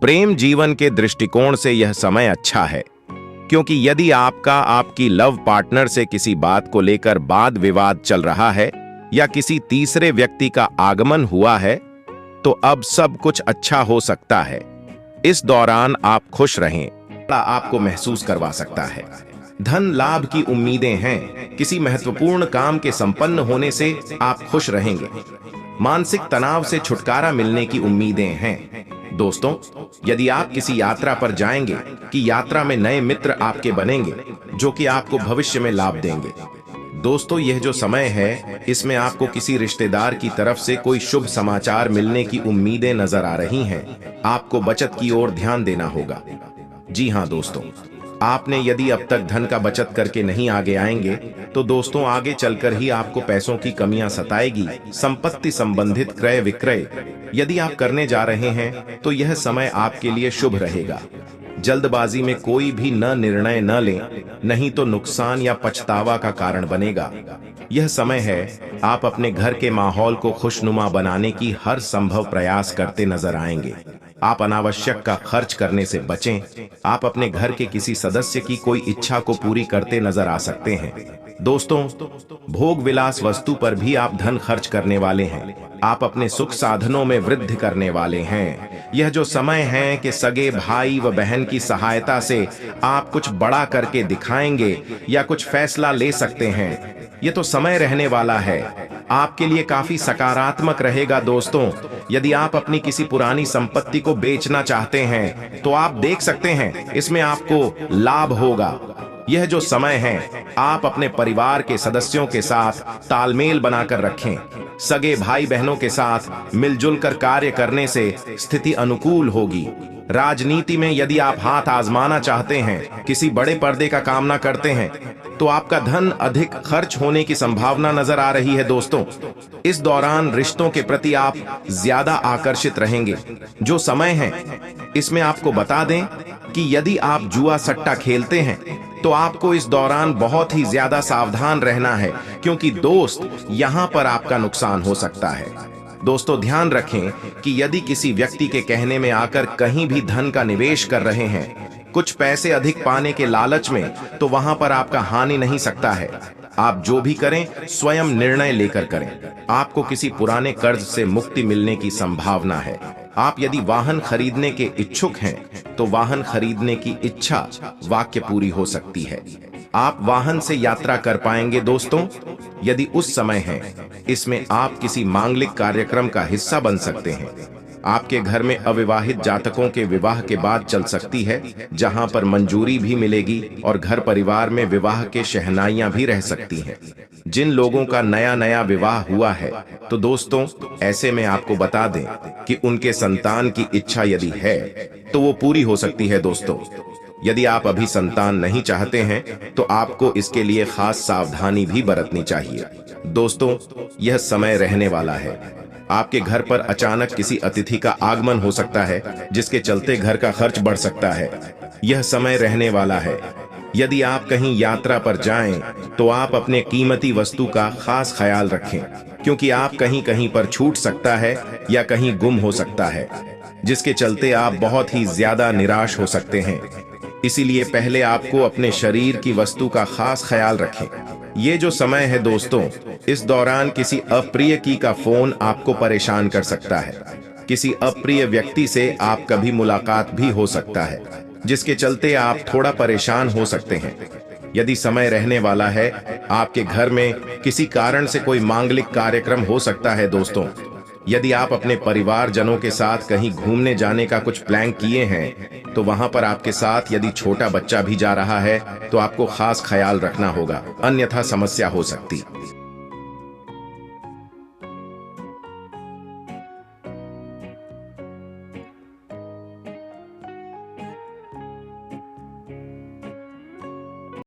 प्रेम जीवन के दृष्टिकोण से यह समय अच्छा है, क्योंकि यदि आपकी लव पार्टनर से किसी बात को लेकर वाद विवाद चल रहा है या किसी तीसरे व्यक्ति का आगमन हुआ है तो अब सब कुछ अच्छा हो सकता है। इस दौरान आप खुश रहें, आपको महसूस करवा सकता है। धन लाभ की उम्मीदें हैं। किसी महत्वपूर्ण काम के संपन्न होने से आप खुश रहेंगे। मानसिक तनाव से छुटकारा मिलने की उम्मीदें हैं। दोस्तों, यदि आप किसी यात्रा पर जाएंगे कि यात्रा में नए मित्र आपके बनेंगे जो कि आपको भविष्य में लाभ देंगे। दोस्तों, यह जो समय है इसमें आपको किसी रिश्तेदार की तरफ से कोई शुभ समाचार मिलने की उम्मीदें नजर आ रही हैं। आपको बचत की ओर ध्यान देना होगा। जी हाँ दोस्तों, आपने यदि अब तक धन का बचत करके नहीं आगे आएंगे तो दोस्तों आगे चलकर ही आपको पैसों की कमियां सताएगी। संपत्ति संबंधित क्रय विक्रय यदि आप करने जा रहे हैं तो यह समय आपके लिए शुभ रहेगा। जल्दबाजी में कोई भी निर्णय न लें, नहीं तो नुकसान या पछतावा का कारण बनेगा। यह समय है आप अपने घर के माहौल को खुशनुमा बनाने की हर संभव प्रयास करते नजर आएंगे। आप अनावश्यक का खर्च करने से बचें। आप अपने घर के किसी सदस्य की कोई इच्छा को पूरी करते नजर आ सकते हैं। दोस्तों, भोग विलास वस्तु पर भी आप धन खर्च करने वाले हैं। आप अपने सुख साधनों में वृद्धि करने वाले हैं। यह जो समय है कि सगे भाई व बहन की सहायता से आप कुछ बड़ा करके दिखाएंगे या कुछ फैसला ले सकते हैं। यह तो समय रहने वाला है, आपके लिए काफी सकारात्मक रहेगा। दोस्तों, यदि आप अपनी किसी पुरानी संपत्ति को बेचना चाहते हैं तो आप देख सकते हैं इसमें आपको लाभ होगा। यह जो समय है आप अपने परिवार के सदस्यों के साथ तालमेल बनाकर रखें। सगे भाई बहनों के साथ मिलजुल कर कार्य करने से स्थिति अनुकूल होगी। राजनीति में यदि आप हाथ आजमाना चाहते हैं, किसी बड़े पर्दे का कामना करते हैं तो आपका धन अधिक खर्च होने की संभावना नजर आ रही है। दोस्तों, इस दौरान रिश्तों के प्रति आप ज्यादा आकर्षित रहेंगे। जो समय है इसमें आपको बता दें कि यदि आप जुआ सट्टा खेलते हैं तो आपको इस दौरान बहुत ही ज्यादा सावधान रहना है, क्योंकि दोस्त यहां पर आपका नुकसान हो सकता है। दोस्तों, ध्यान रखें कि यदि किसी व्यक्ति के कहने में आकर कहीं भी धन का निवेश कर रहे हैं, कुछ पैसे अधिक पाने के लालच में, तो वहां पर आपका हानि नहीं सकता है। आप जो भी करें स्वयं निर्णय लेकर करें। आपको किसी पुराने कर्ज से मुक्ति मिलने की संभावना है। आप यदि वाहन खरीदने के इच्छुक हैं तो वाहन खरीदने की इच्छा वाक्य पूरी हो सकती है। आप वाहन से यात्रा कर पाएंगे। दोस्तों, यदि उस समय है इसमें आप किसी मांगलिक कार्यक्रम का हिस्सा बन सकते हैं। आपके घर में अविवाहित जातकों के विवाह के बाद चल सकती है, जहां पर मंजूरी भी मिलेगी और घर परिवार में विवाह के शहनाइयां भी रह सकती हैं। जिन लोगों का नया नया विवाह हुआ है तो दोस्तों ऐसे में आपको बता दें कि उनके संतान की इच्छा यदि है तो वो पूरी हो सकती है। दोस्तों, यदि आप अभी संतान नहीं चाहते हैं तो आपको इसके लिए खास सावधानी भी बरतनी चाहिए। दोस्तों, यह समय रहने वाला है। आपके घर पर अचानक किसी अतिथि का आगमन हो सकता है, जिसके चलते घर का खर्च बढ़ सकता है। यह समय रहने वाला है। यदि आप कहीं यात्रा पर जाएं तो आप अपने कीमती वस्तु का खास ख्याल रखें, क्योंकि आप कहीं कहीं पर छूट सकता है या कहीं गुम हो सकता है। जिसके चलते आप बहुत ही ज्यादा निराश हो सकते हैं। इसीलिए पहले आपको अपने शरीर की वस्तु का खास ख्याल रखें। ये जो समय है दोस्तों, इस दौरान किसी अप्रिय की का फोन आपको परेशान कर सकता है। किसी अप्रिय व्यक्ति से आपका भी मुलाकात भी हो सकता है, जिसके चलते आप थोड़ा परेशान हो सकते हैं। यदि समय रहने वाला है, आपके घर में किसी कारण से कोई मांगलिक कार्यक्रम हो सकता है दोस्तों। यदि आप अपने परिवारजनों के साथ कहीं घूमने जाने का कुछ प्लान किए हैं, तो वहां पर आपके साथ यदि छोटा बच्चा भी जा रहा है तो आपको खास ख्याल रखना होगा, अन्यथा समस्या हो सकती।